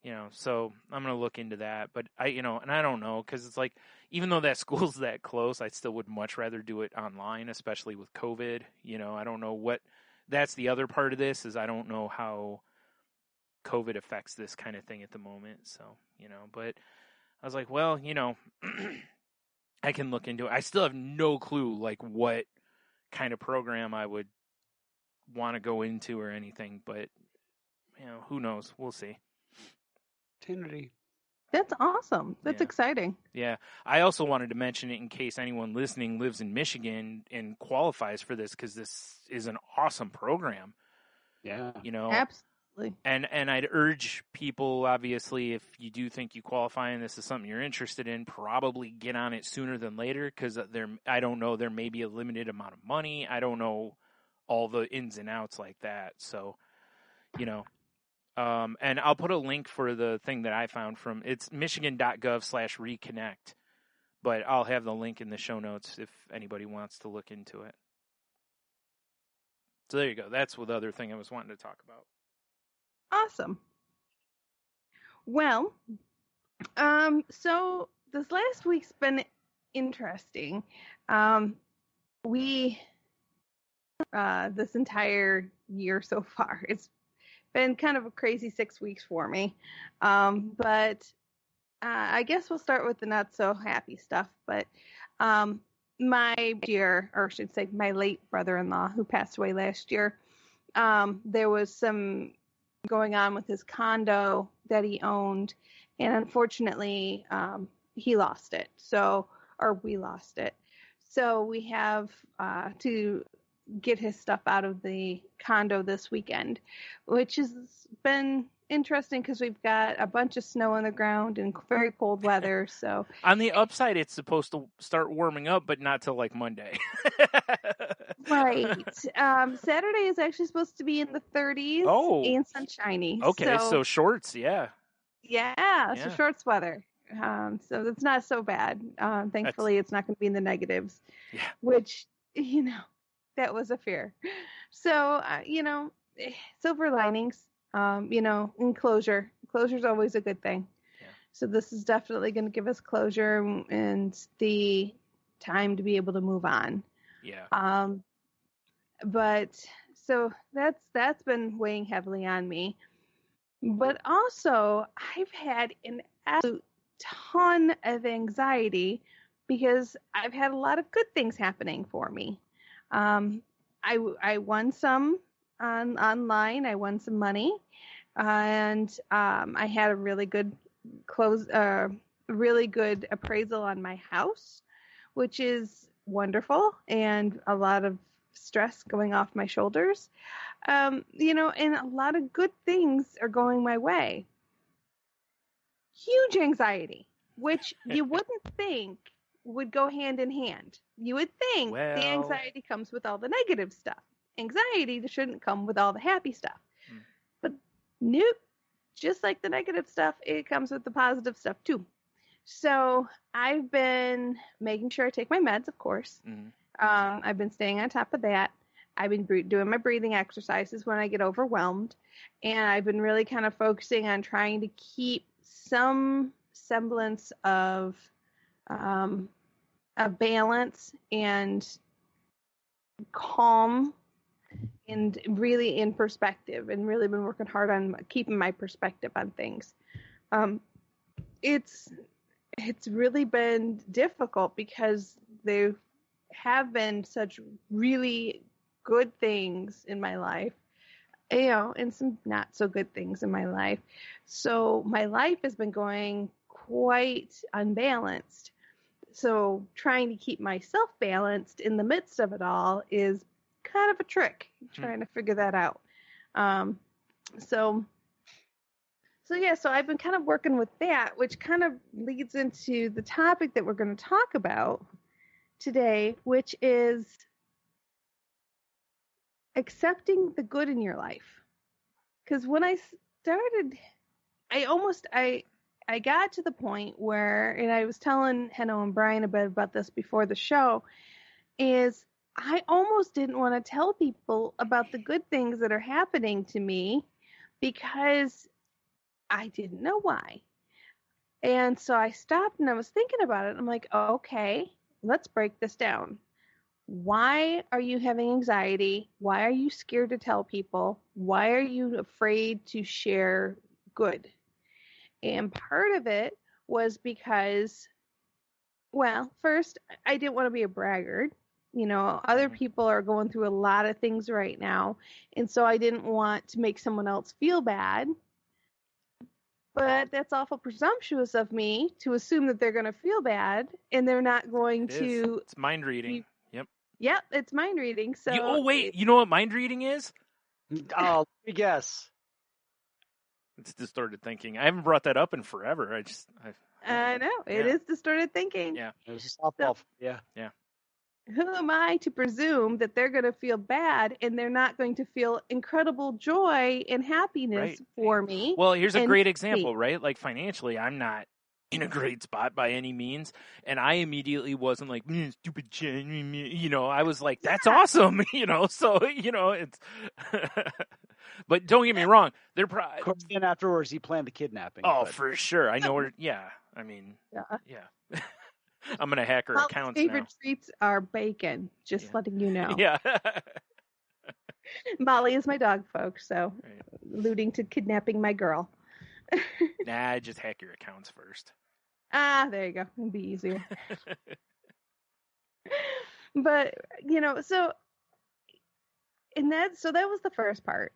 you know, so I'm going to look into that, but I don't know, because it's like, even though that school's that close, I still would much rather do it online, especially with COVID. You know, I don't know that's the other part of this, is I don't know how COVID affects this kind of thing at the moment. So, you know, but I was like, well, you know, I can look into it. I still have no clue, like, what kind of program I would want to go into or anything, but, you know, who knows? We'll see. Opportunity. That's awesome. That's exciting. Yeah. I also wanted to mention it in case anyone listening lives in Michigan and qualifies for this, because this is an awesome program. Yeah. You know? Absolutely. And I'd urge people, obviously, if you do think you qualify and this is something you're interested in, probably get on it sooner than later, because I don't know, there may be a limited amount of money. I don't know all the ins and outs like that. So, you know. And I'll put a link for the thing that I found from, it's michigan.gov/reconnect, but I'll have the link in the show notes if anybody wants to look into it. So there you go. That's the other thing I was wanting to talk about. Awesome. Well, so this last week's been interesting. This entire year so far, it's been kind of a crazy 6 weeks for me. But I guess we'll start with the not so happy stuff. But my late brother-in-law, who passed away last year, there was some going on with his condo that he owned, and unfortunately we lost it. So we have to get his stuff out of the condo this weekend, which has been interesting because we've got a bunch of snow on the ground and very cold weather. So on the upside, it's supposed to start warming up, but not till like Monday. Right. Saturday is actually supposed to be in the 30s and sunshiny. Okay, so shorts, yeah. Yeah, so shorts weather. So it's not so bad. Thankfully, it's not going to be in the negatives. Yeah. Which, you know, that was a fear. So, silver linings, and closure. Closure's always a good thing. Yeah. So this is definitely going to give us closure and the time to be able to move on. Yeah. But so that's been weighing heavily on me. But also, I've had an absolute ton of anxiety because I've had a lot of good things happening for me. I won some online. I won some money, and I had a really good appraisal on my house, which is wonderful, and a lot of stress going off my shoulders. And a lot of good things are going my way. Huge anxiety, which you wouldn't think would go hand in hand. You would think the anxiety comes with all the negative stuff. Anxiety shouldn't come with all the happy stuff. But nope, just like the negative stuff, it comes with the positive stuff too. So I've been making sure I take my meds, of course. I've been staying on top of that. I've been doing my breathing exercises when I get overwhelmed. And I've been really kind of focusing on trying to keep some semblance of a balance and calm and really in perspective, and really been working hard on keeping my perspective on things. It's really been difficult because there have been such really good things in my life, and some not so good things in my life. So my life has been going quite unbalanced. So trying to keep myself balanced in the midst of it all is kind of a trick, trying to figure that out. So I've been kind of working with that, which kind of leads into the topic that we're going to talk about today, which is accepting the good in your life. Because when I started, I got to the point where, and I was telling Henno and Brian a bit about this before the show, is I almost didn't want to tell people about the good things that are happening to me because I didn't know why. And so I stopped and I was thinking about it. I'm like, okay, let's break this down. Why are you having anxiety? Why are you scared to tell people? Why are you afraid to share good? And part of it was because, well, first, I didn't want to be a braggart. Other people are going through a lot of things right now. And so I didn't want to make someone else feel bad. But that's awful presumptuous of me to assume that they're going to feel bad and they're not going to. It's mind reading. Yep, it's mind reading. So. You know what mind reading is? Oh, let me guess. It's distorted thinking. I haven't brought that up in forever. I know. It is distorted thinking. Yeah. It was a softball. Yeah. Who am I to presume that they're going to feel bad and they're not going to feel incredible joy and happiness for me? Well, here's a great example, right? Like financially, I'm not in a great spot by any means. And I immediately wasn't like, stupid shit. I was like, that's awesome. So, it's, but don't get me wrong. They're probably. Of course, then afterwards, he planned the kidnapping. Oh, for sure. I know where, yeah. I mean, yeah. I'm going to hack her accounts favorite now. treats are bacon, just letting you know. Yeah. Molly is my dog, folks, so alluding to kidnapping my girl. Nah, just hack your accounts first. There you go. It'll be easier. But, so that was the first part.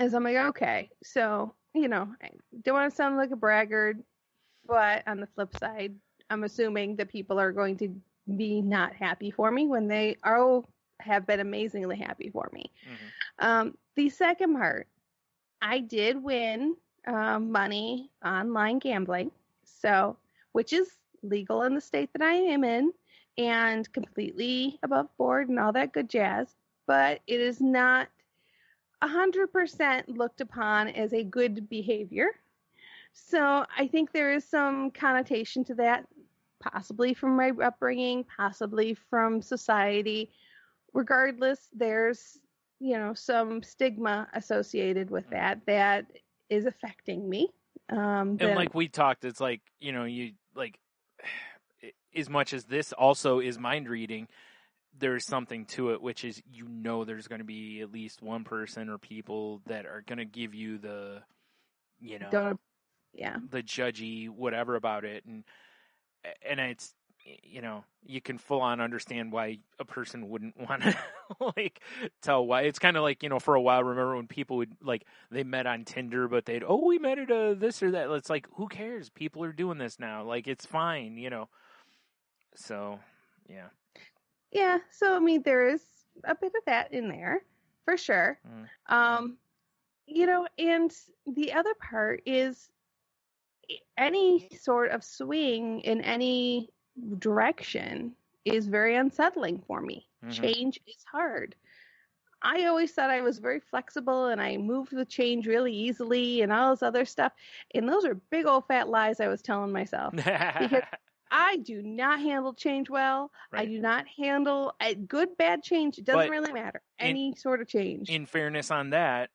Is I'm like, okay, so, I don't want to sound like a braggart, but on the flip side, I'm assuming that people are going to be not happy for me when they have been amazingly happy for me. Mm-hmm. The second part, I did win money online gambling, which is legal in the state that I am in and completely above board and all that good jazz, but it is not 100% looked upon as a good behavior. So I think there is some connotation to that, possibly from my upbringing, possibly from society, regardless, there's, some stigma associated with that is affecting me. And like we talked, it's like, you like, as much as this also is mind reading, there's something to it, which is, there's going to be at least one person or people that are going to give you the, the judgy whatever about it. And it's, you can full on understand why a person wouldn't want to like tell why. It's kind of like, for a while, remember when people would like, they met on Tinder, but we met at this or that. It's like, who cares? People are doing this now. Like, it's fine, So, yeah. Yeah. So, I mean, there is a bit of that in there for sure. And the other part is any sort of swing in any direction is very unsettling for me. Change is hard. I always thought I was very flexible and I moved with change really easily and all this other stuff. And those are big old fat lies I was telling myself. Because I do not handle change well. Right. I do not handle good, bad change. It doesn't really matter. Any sort of change. In fairness on that,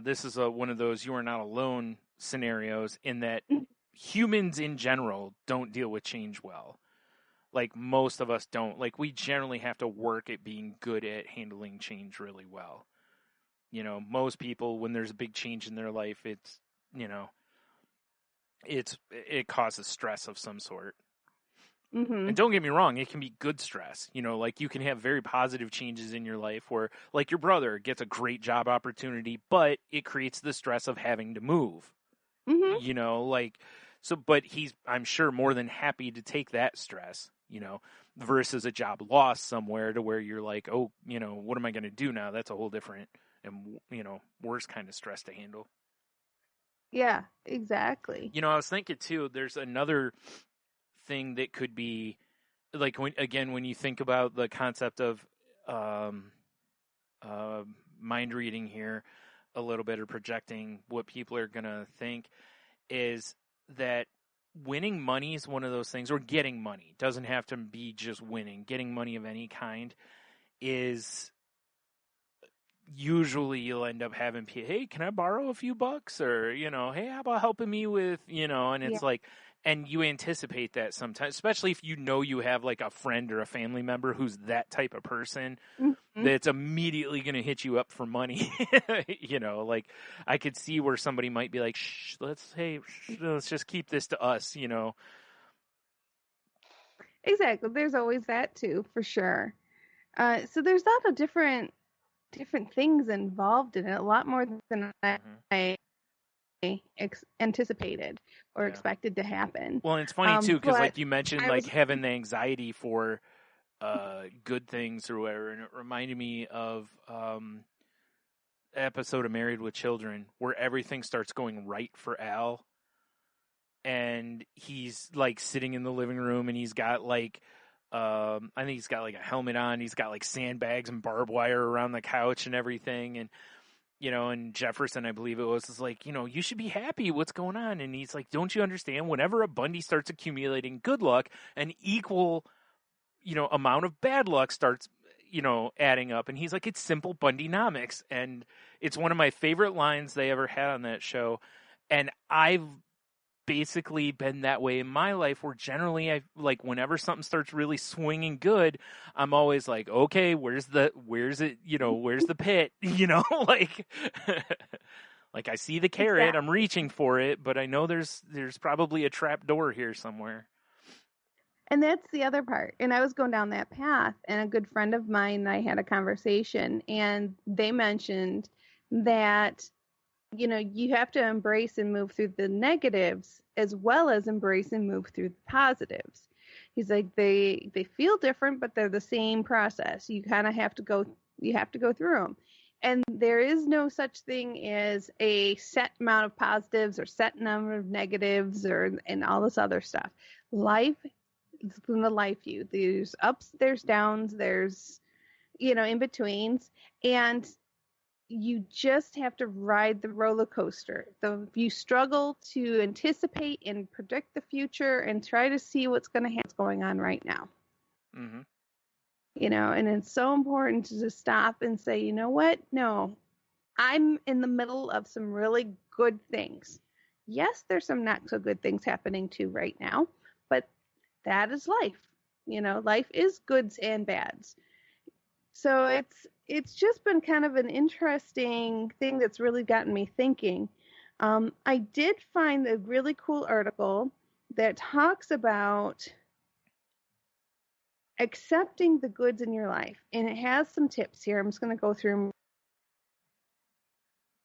this is one of those you are not alone scenarios in that humans in general don't deal with change well. Like, most of us don't. Like, we generally have to work at being good at handling change really well. Most people, when there's a big change in their life, it's, it causes stress of some sort. And don't get me wrong, it can be good stress. Like, you can have very positive changes in your life where, like, your brother gets a great job opportunity, but it creates the stress of having to move. But he's, I'm sure, more than happy to take that stress, versus a job lost somewhere to where you're like, oh, what am I going to do now? That's a whole different and, worse kind of stress to handle. Yeah, exactly. I was thinking too, there's another thing that could be like, when you think about the concept of mind reading here a little bit, or projecting what people are going to think, is that winning money is one of those things, or getting money, doesn't have to be just winning. Getting money of any kind is usually you'll end up having, hey, can I borrow a few bucks? Or, hey, how about helping me with, and it's like, and you anticipate that sometimes, especially if you have like a friend or a family member who's that type of person, that's immediately going to hit you up for money. Like, I could see where somebody might be like, let's just keep this to us, Exactly. There's always that too, for sure. So there's a lot of different things involved in it, a lot more than I anticipated or expected to happen. Well, and it's funny too, because like you mentioned, having the anxiety for good things or whatever, and it reminded me of episode of Married with Children where everything starts going right for Al, and he's like sitting in the living room and he's got like I think he's got like a helmet on, he's got like sandbags and barbed wire around the couch and everything, and and Jefferson, I believe it was, is like, you should be happy. What's going on? And he's like, don't you understand? Whenever a Bundy starts accumulating good luck, an equal, amount of bad luck starts, adding up. And he's like, it's simple Bundynomics. And it's one of my favorite lines they ever had on that show. And I've basically been that way in my life, where generally I like, whenever something starts really swinging good, I'm always like, okay, where's it, where's the pit, like like I see the carrot, exactly. I'm reaching for it, but I know there's probably a trap door here somewhere. And that's the other part. And I was going down that path, and a good friend of mine and I had a conversation, and they mentioned that you have to embrace and move through the negatives as well as embrace and move through the positives. He's like, they feel different, but they're the same process. You kind of have to go through them. And there is no such thing as a set amount of positives or set number of negatives and all this other stuff. Life is going to life you. There's ups, there's downs, there's, in betweens. And you just have to ride the roller coaster. You struggle to anticipate and predict the future and try to see what's going on right now. Mm-hmm. And it's so important to just stop and say, you know what? No, I'm in the middle of some really good things. Yes, there's some not so good things happening too right now, but that is life. Life is goods and bads. So it's just been kind of an interesting thing that's really gotten me thinking. I did find a really cool article that talks about accepting the goods in your life, and it has some tips here. I'm just going to go through them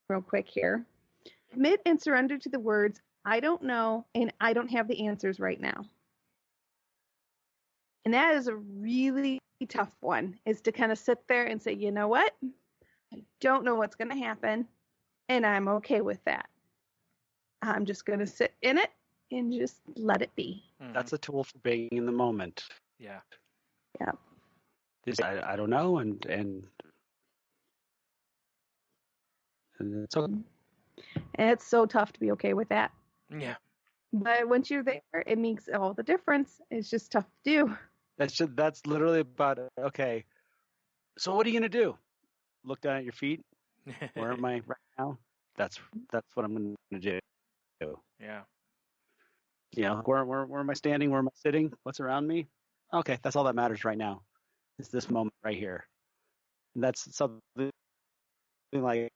real quick here. Admit and surrender to the words, I don't know, and I don't have the answers right now. And that is a really tough one, is to kind of sit there and say, you know what? I don't know what's going to happen, and I'm okay with that. I'm just going to sit in it and just let it be. That's a tool for being in the moment. Yeah. Yeah. I don't know, and it's okay. And it's so tough to be okay with that. Yeah. But once you're there, it makes all the difference. It's just tough to do. That's literally about it. Okay. So what are you gonna do? Look down at your feet. Where am I right now? That's what I'm gonna do. Yeah. Where am I standing? Where am I sitting? What's around me? Okay, that's all that matters right now. It's this moment right here. And that's something like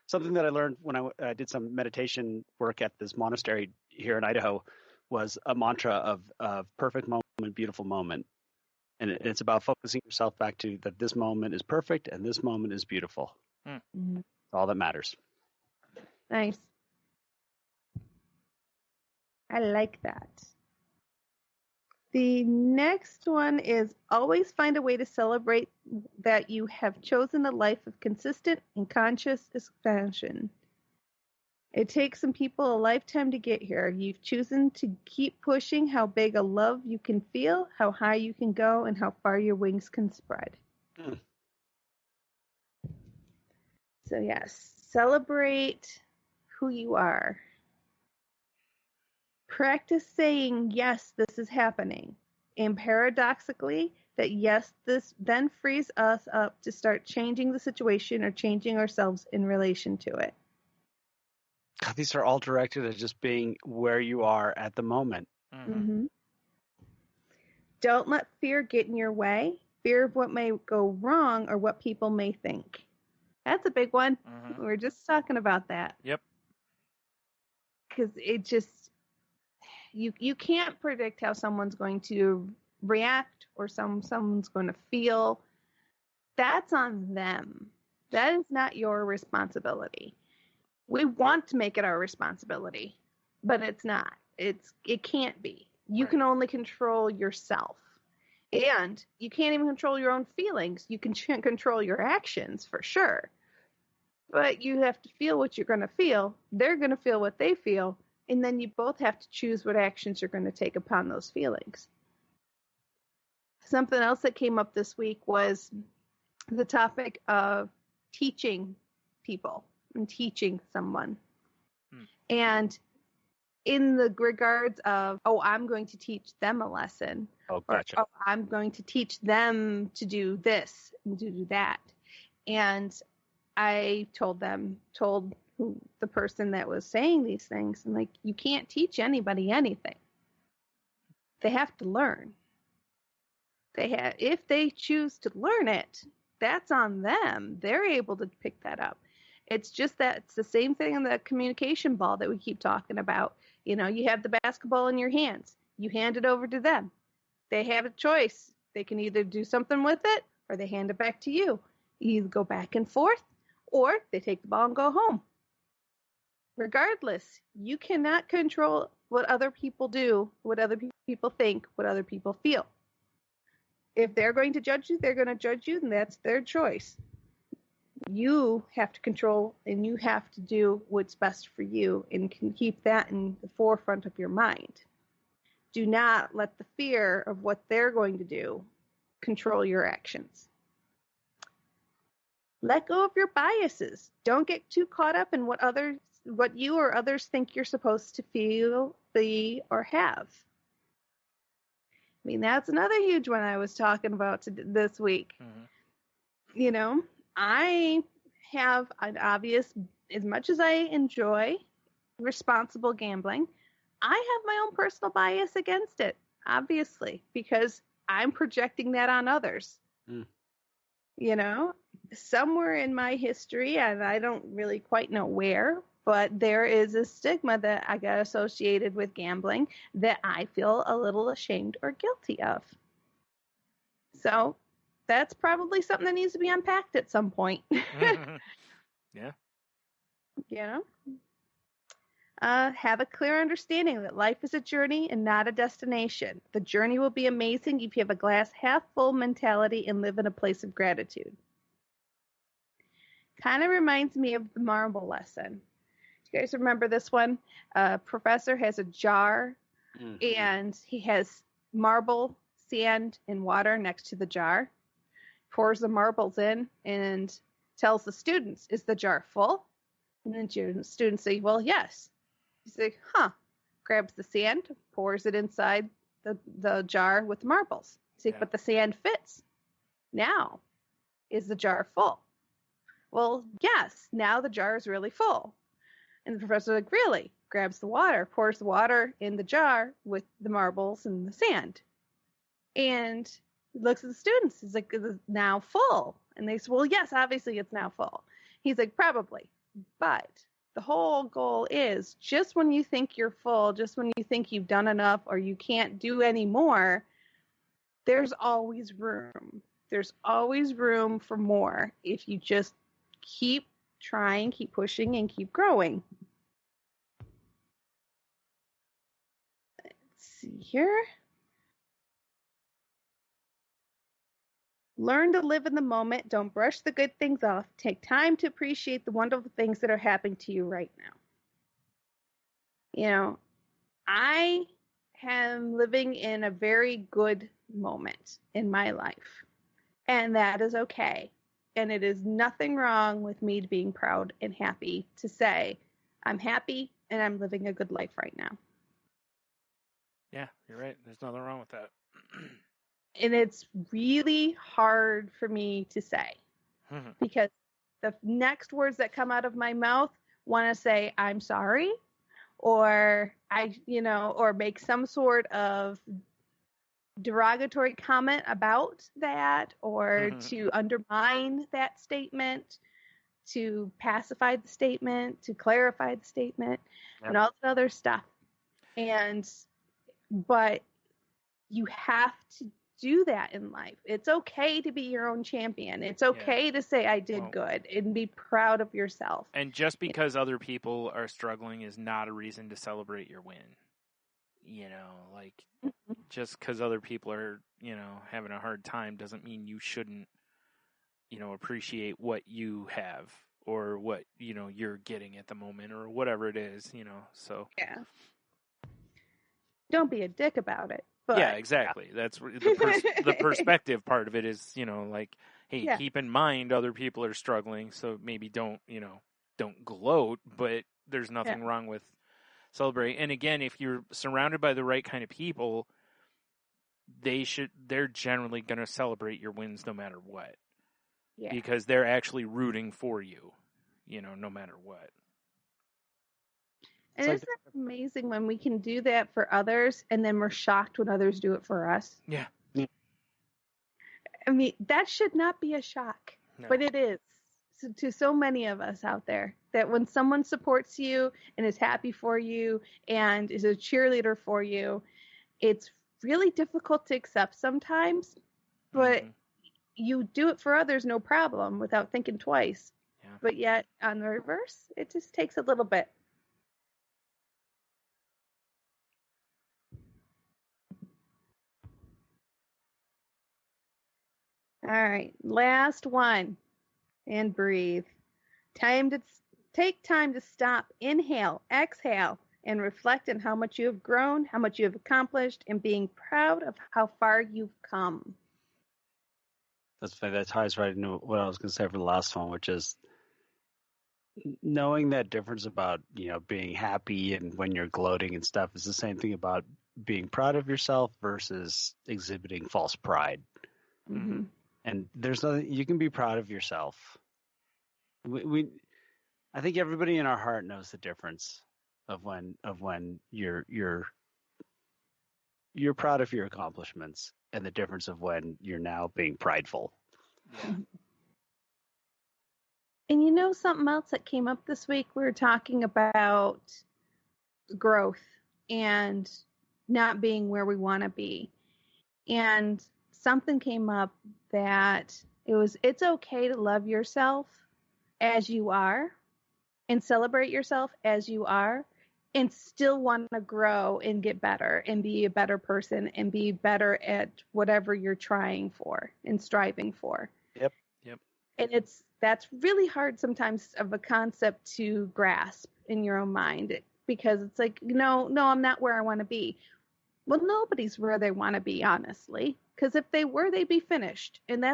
something that I learned when I did some meditation work at this monastery here in Idaho, was a mantra of perfect moment, beautiful moment. And it's about focusing yourself back to that this moment is perfect and this moment is beautiful. Mm-hmm. It's all that matters. Nice. I like that. The next one is always find a way to celebrate that you have chosen a life of consistent and conscious expansion. It takes some people a lifetime to get here. You've chosen to keep pushing how big a love you can feel, how high you can go, and how far your wings can spread. So yes, celebrate who you are. Practice saying, yes, this is happening. And paradoxically, that yes, this then frees us up to start changing the situation or changing ourselves in relation to it. God, these are all directed at just being where you are at the moment. Mm-hmm. Don't let fear get in your way. Fear of what may go wrong or what people may think. That's a big one. Mm-hmm. We were just talking about that. Yep. Because it just, you can't predict how someone's going to react or someone's going to feel. That's on them. That is not your responsibility. We want to make it our responsibility, but it's not. It can't be. You can only control yourself. And you can't even control your own feelings. You can control your actions for sure. But you have to feel what you're going to feel. They're going to feel what they feel. And then you both have to choose what actions you're going to take upon those feelings. Something else that came up this week was the topic of teaching people and teaching someone. And in the regards of, I'm going to teach them a lesson. Oh, gotcha. Or, I'm going to teach them to do this and to do that. And I told the person that was saying these things, I'm like, you can't teach anybody anything. They have to learn. If they choose to learn it, that's on them. They're able to pick that up. It's just that it's the same thing in the communication ball that we keep talking about. You have the basketball in your hands. You hand it over to them. They have a choice. They can either do something with it or they hand it back to you. You either go back and forth or they take the ball and go home. Regardless, you cannot control what other people do, what other people think, what other people feel. If they're going to judge you, they're going to judge you, and that's their choice. You have to control and you have to do what's best for you and can keep that in the forefront of your mind. Do not let the fear of what they're going to do control your actions. Let go of your biases. Don't get too caught up in what you or others think you're supposed to feel, be, or have. mean, that's another huge one I was talking about this week. You know, I have an obvious, as much as I enjoy responsible gambling, I have my own personal bias against it, obviously, because I'm projecting that on others. You know, somewhere in my history, and I don't really quite know where, but there is a stigma that I got associated with gambling that I feel a little ashamed or guilty of. So that's probably something that needs to be unpacked at some point. Yeah. You know? Have a clear understanding that life is a journey and not a destination. The journey will be amazing if you have a glass half full mentality and live in a place of gratitude. Kind of reminds me of the marble lesson. Do you guys remember this one? Professor has a jar and he has marble, sand, and water next to the jar. Pours the marbles in and tells the students, is the jar full? And then students say, well, yes. He's like, grabs the sand, pours it inside the jar with the marbles. He's like, but the sand fits. Now, is the jar full? Well, yes, now the jar is really full. And the professor's like, really? Grabs the water, pours the water in the jar with the marbles and the sand. And looks at the students. He's like, is it now full? And they say, well, yes, obviously it's now full. He's like, probably. But the whole goal is just when you think you're full, just when you think you've done enough or you can't do any more, there's always room. There's always room for more if you just keep trying, keep pushing, and keep growing. Let's see here. Learn to live in the moment. Don't brush the good things off. Take time to appreciate the wonderful things that are happening to you right now. You know, I am living in a very good moment in my life, and that is okay. And it is nothing wrong with me being proud and happy to say, I'm happy and I'm living a good life right now. Yeah, you're right. There's nothing wrong with that. And it's really hard for me to say because the next words that come out of my mouth want to say, I'm sorry, or or make some sort of derogatory comment about that, or to undermine that statement, to pacify the statement, to clarify the statement, and all that other stuff. But you have to do that in life. It's okay to be your own champion. It's okay to say I did good and be proud of yourself. And just because other people are struggling is not a reason to celebrate your win. You know, like just because other people are, having a hard time doesn't mean you shouldn't, appreciate what you have or what, you're getting at the moment or whatever it is, so. Yeah. Don't be a dick about it. But, yeah, exactly. That's the perspective part of it is, hey, keep in mind other people are struggling, so maybe don't gloat, but there's nothing wrong with celebrate. And again, if you're surrounded by the right kind of people, they're generally going to celebrate your wins no matter what. Yeah. Because they're actually rooting for you, no matter what. And isn't that amazing when we can do that for others and then we're shocked when others do it for us? Yeah. I mean, that should not be a shock, but it is to so many of us out there, that when someone supports you and is happy for you and is a cheerleader for you, it's really difficult to accept sometimes, but you do it for others no problem without thinking twice. Yeah. But yet on the reverse, it just takes a little bit. All right, last one, and breathe. Take time to stop, inhale, exhale, and reflect on how much you have grown, how much you have accomplished, and being proud of how far you've come. That's funny. That ties right into what I was going to say for the last one, which is knowing that difference about, being happy and when you're gloating and stuff is the same thing about being proud of yourself versus exhibiting false pride. Mm-hmm. And there's nothing, you can be proud of yourself. I think everybody in our heart knows the difference of when you're proud of your accomplishments and the difference of when you're now being prideful. And you know something else that came up this week? We were talking about growth and not being where we want to be. And something came up that it's okay to love yourself as you are and celebrate yourself as you are and still want to grow and get better and be a better person and be better at whatever you're trying for and striving for. Yep. And that's really hard sometimes of a concept to grasp in your own mind, because it's like, no, I'm not where I want to be. Well, nobody's where they want to be, honestly, because if they were, they'd be finished. And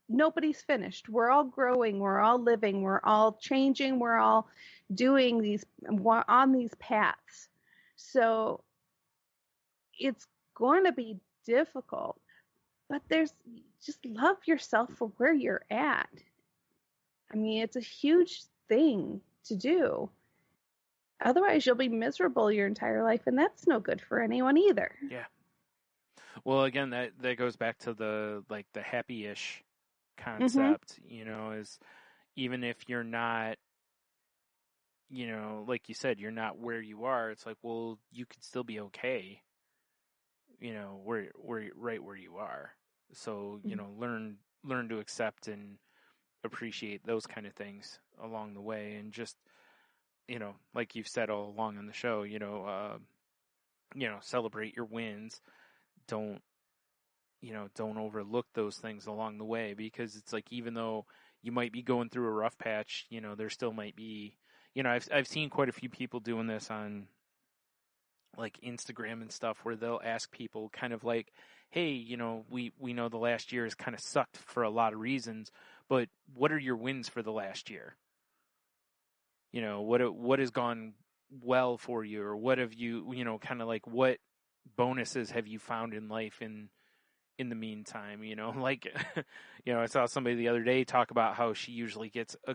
nobody's finished. We're all growing. We're all living. We're all changing. We're all doing on these paths. So it's going to be difficult, but just love yourself for where you're at. I mean, it's a huge thing to do. Otherwise, you'll be miserable your entire life, and that's no good for anyone either. Yeah. Well, again, that goes back to the happy-ish concept, is even if you're not, like you said, you're not where you are, it's like, well, you could still be okay, where right where you are. So, learn to accept and appreciate those kind of things along the way, and just, like you've said all along on the show, celebrate your wins. Don't overlook those things along the way, because it's like, even though you might be going through a rough patch, there still might be, I've seen quite a few people doing this on like Instagram and stuff, where they'll ask people kind of like, hey, we know the last year has kind of sucked for a lot of reasons, but what are your wins for the last year? What has gone well for you, or what have you, kind of like, what bonuses have you found in life in the meantime? Like, I saw somebody the other day talk about how she usually gets a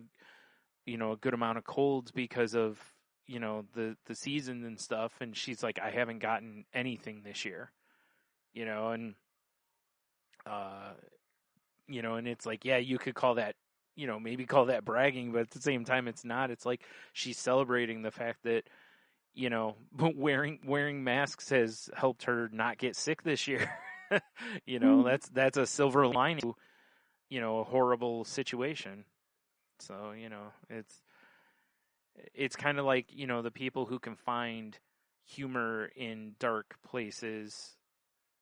good amount of colds because of, the season and stuff. And she's like, I haven't gotten anything this year, and it's like, yeah, you could call that, maybe call that bragging, but at the same time, it's not. It's like she's celebrating the fact that, wearing masks has helped her not get sick this year. That's a silver lining to, a horrible situation. So, it's kind of like, the people who can find humor in dark places,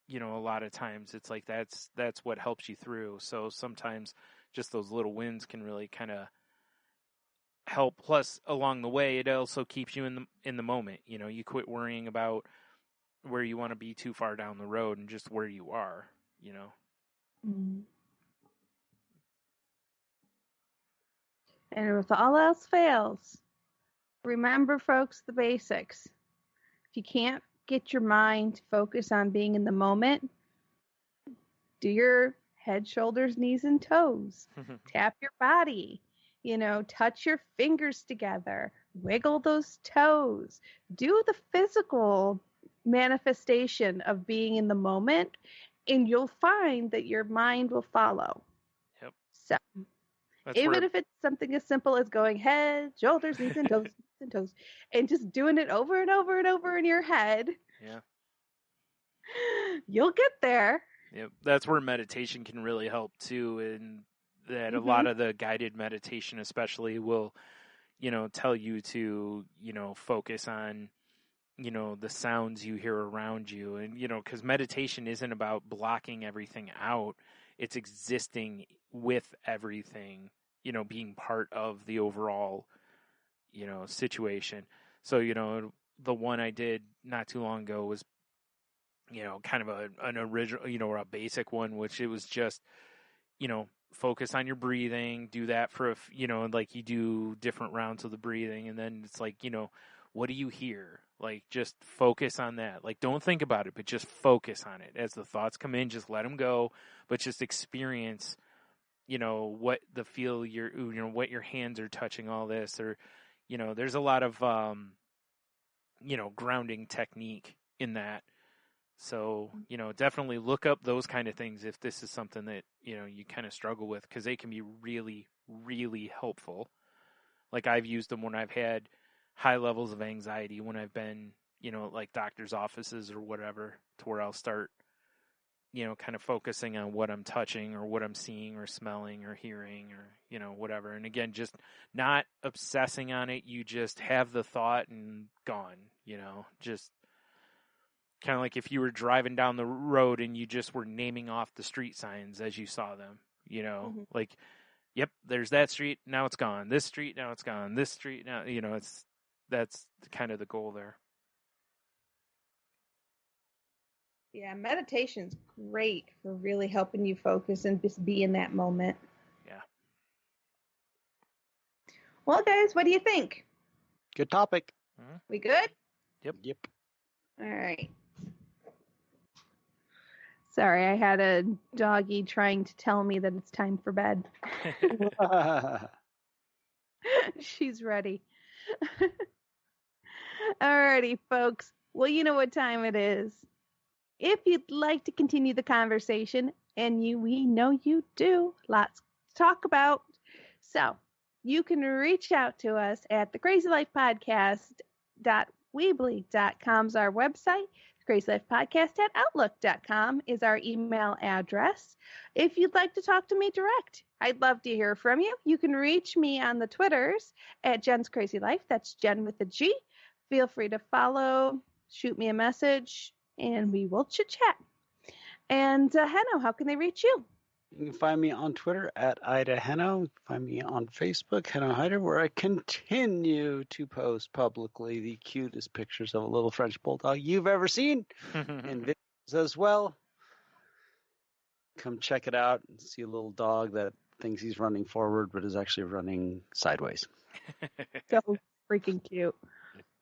a lot of times it's like, that's what helps you through. So sometimes just those little wins can really kind of help. Plus, along the way, it also keeps you in the moment. You quit worrying about where you want to be too far down the road, and just where you are. Mm. And if all else fails, remember, folks, the basics. If you can't get your mind to focus on being in the moment, do your head, shoulders, knees, and toes. Tap your body. Touch your fingers together. Wiggle those toes. Do the physical manifestation of being in the moment, and you'll find that your mind will follow. Yep. So, even if it's something as simple as going head, shoulders, knees, and toes, and just doing it over and over and over in your head, yeah, you'll get there. Yep. That's where meditation can really help too, and that a lot of the guided meditation especially will, tell you to, focus on, the sounds you hear around you. And, because meditation isn't about blocking everything out. It's existing with everything, being part of the overall, situation. So, the one I did not too long ago was, kind of an original, or a basic one, which it was just, focus on your breathing, do that for, like you do different rounds of the breathing. And then it's like, what do you hear? Like, just focus on that. Like, don't think about it, but just focus on it. As the thoughts come in, just let them go, but just experience, what the feel what your hands are touching, all this, or, there's a lot of, grounding technique in that. So, definitely look up those kind of things if this is something that, you kind of struggle with, because they can be really, really helpful. Like, I've used them when I've had high levels of anxiety, when I've been, like doctor's offices or whatever, to where I'll start, kind of focusing on what I'm touching or what I'm seeing or smelling or hearing or, whatever. And again, just not obsessing on it. You just have the thought and gone, just kind of like if you were driving down the road and you just were naming off the street signs as you saw them, like, yep, there's that street, now it's gone. This street, now it's gone. This street, now, that's kind of the goal there. Yeah, meditation's great for really helping you focus and just be in that moment. Yeah. Well, guys, what do you think? Good topic. We good? Yep. All right. Sorry, I had a doggy trying to tell me that it's time for bed. She's ready. Alrighty, folks. Well, you know what time it is. If you'd like to continue the conversation, and we know you do, lots to talk about. So you can reach out to us at thecrazylifepodcast.weebly.com is our website. crazylifepodcast@outlook.com is our email address. If you'd like to talk to me direct, I'd love to hear from you. You can reach me on the Twitters at Jen's Crazy Life. That's Jen with a G. Feel free to follow, shoot me a message, and we will chit-chat. And Henno, how can they reach you? You can find me on Twitter at Ida Henno. Find me on Facebook, Henno Hider, where I continue to post publicly the cutest pictures of a little French bulldog you've ever seen, and videos as well. Come check it out and see a little dog that thinks he's running forward but is actually running sideways. So freaking cute.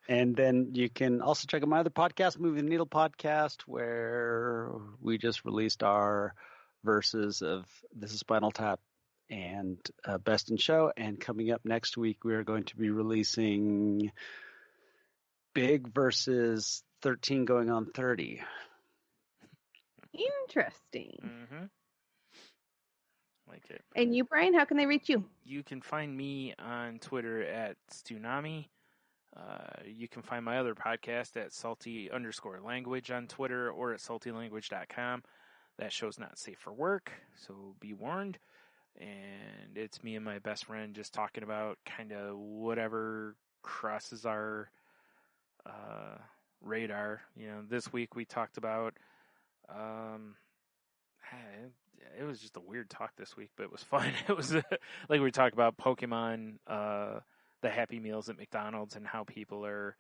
And then you can also check out my other podcast, Movie the Needle Podcast, where we just released our verses of This is Spinal Tap and Best in Show. And coming up next week, we are going to be releasing Big versus 13 going on 30. Interesting. Mm-hmm. Like it. And you, Brian, how can they reach you? You can find me on Twitter at Stunami. You can find my other podcast at salty_language on Twitter or at saltylanguage.com. That show's not safe for work, so be warned. And it's me and my best friend just talking about kind of whatever crosses our radar. This week we talked about, it was just a weird talk this week, but it was fun. It was like we talked about Pokemon, the Happy Meals at McDonald's, and how people are,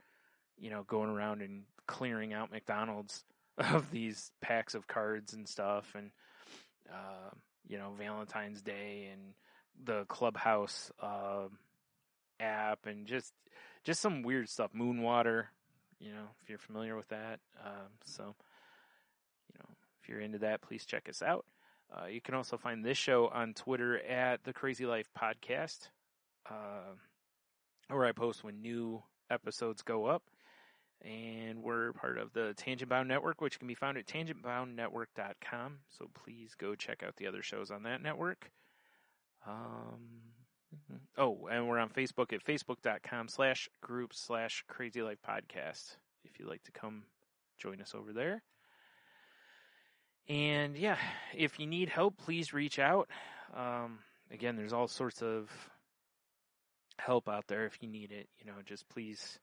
going around and clearing out McDonald's of these packs of cards and stuff, and Valentine's Day and the Clubhouse app, and just some weird stuff. Moonwater, if you're familiar with that. So if you're into that, please check us out. You can also find this show on Twitter at The Crazy Life Podcast, where I post when new episodes go up. And we're part of the Tangent Bound Network, which can be found at tangentboundnetwork.com. So please go check out the other shows on that network. And we're on Facebook at facebook.com/group/crazylifepodcast if you'd like to come join us over there. And yeah, if you need help, please reach out. Again, there's all sorts of help out there if you need it. Just please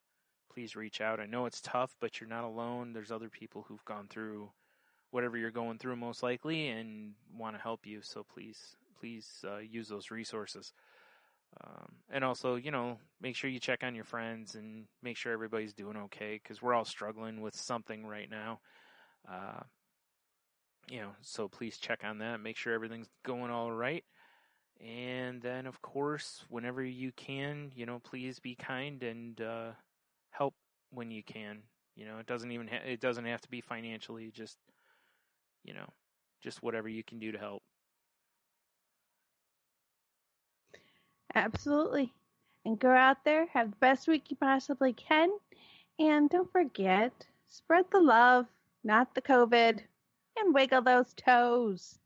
reach out. I know it's tough, but you're not alone. There's other people who've gone through whatever you're going through most likely and want to help you. So please use those resources. And also, make sure you check on your friends and make sure everybody's doing okay, because we're all struggling with something right now. So please check on that. Make sure everything's going all right. And then, of course, whenever you can, please be kind and help when you can. It doesn't even it doesn't have to be financially. Just just whatever you can do to help. Absolutely. And go out there, have the best week you possibly can, and don't forget, spread the love, not the COVID, and wiggle those toes.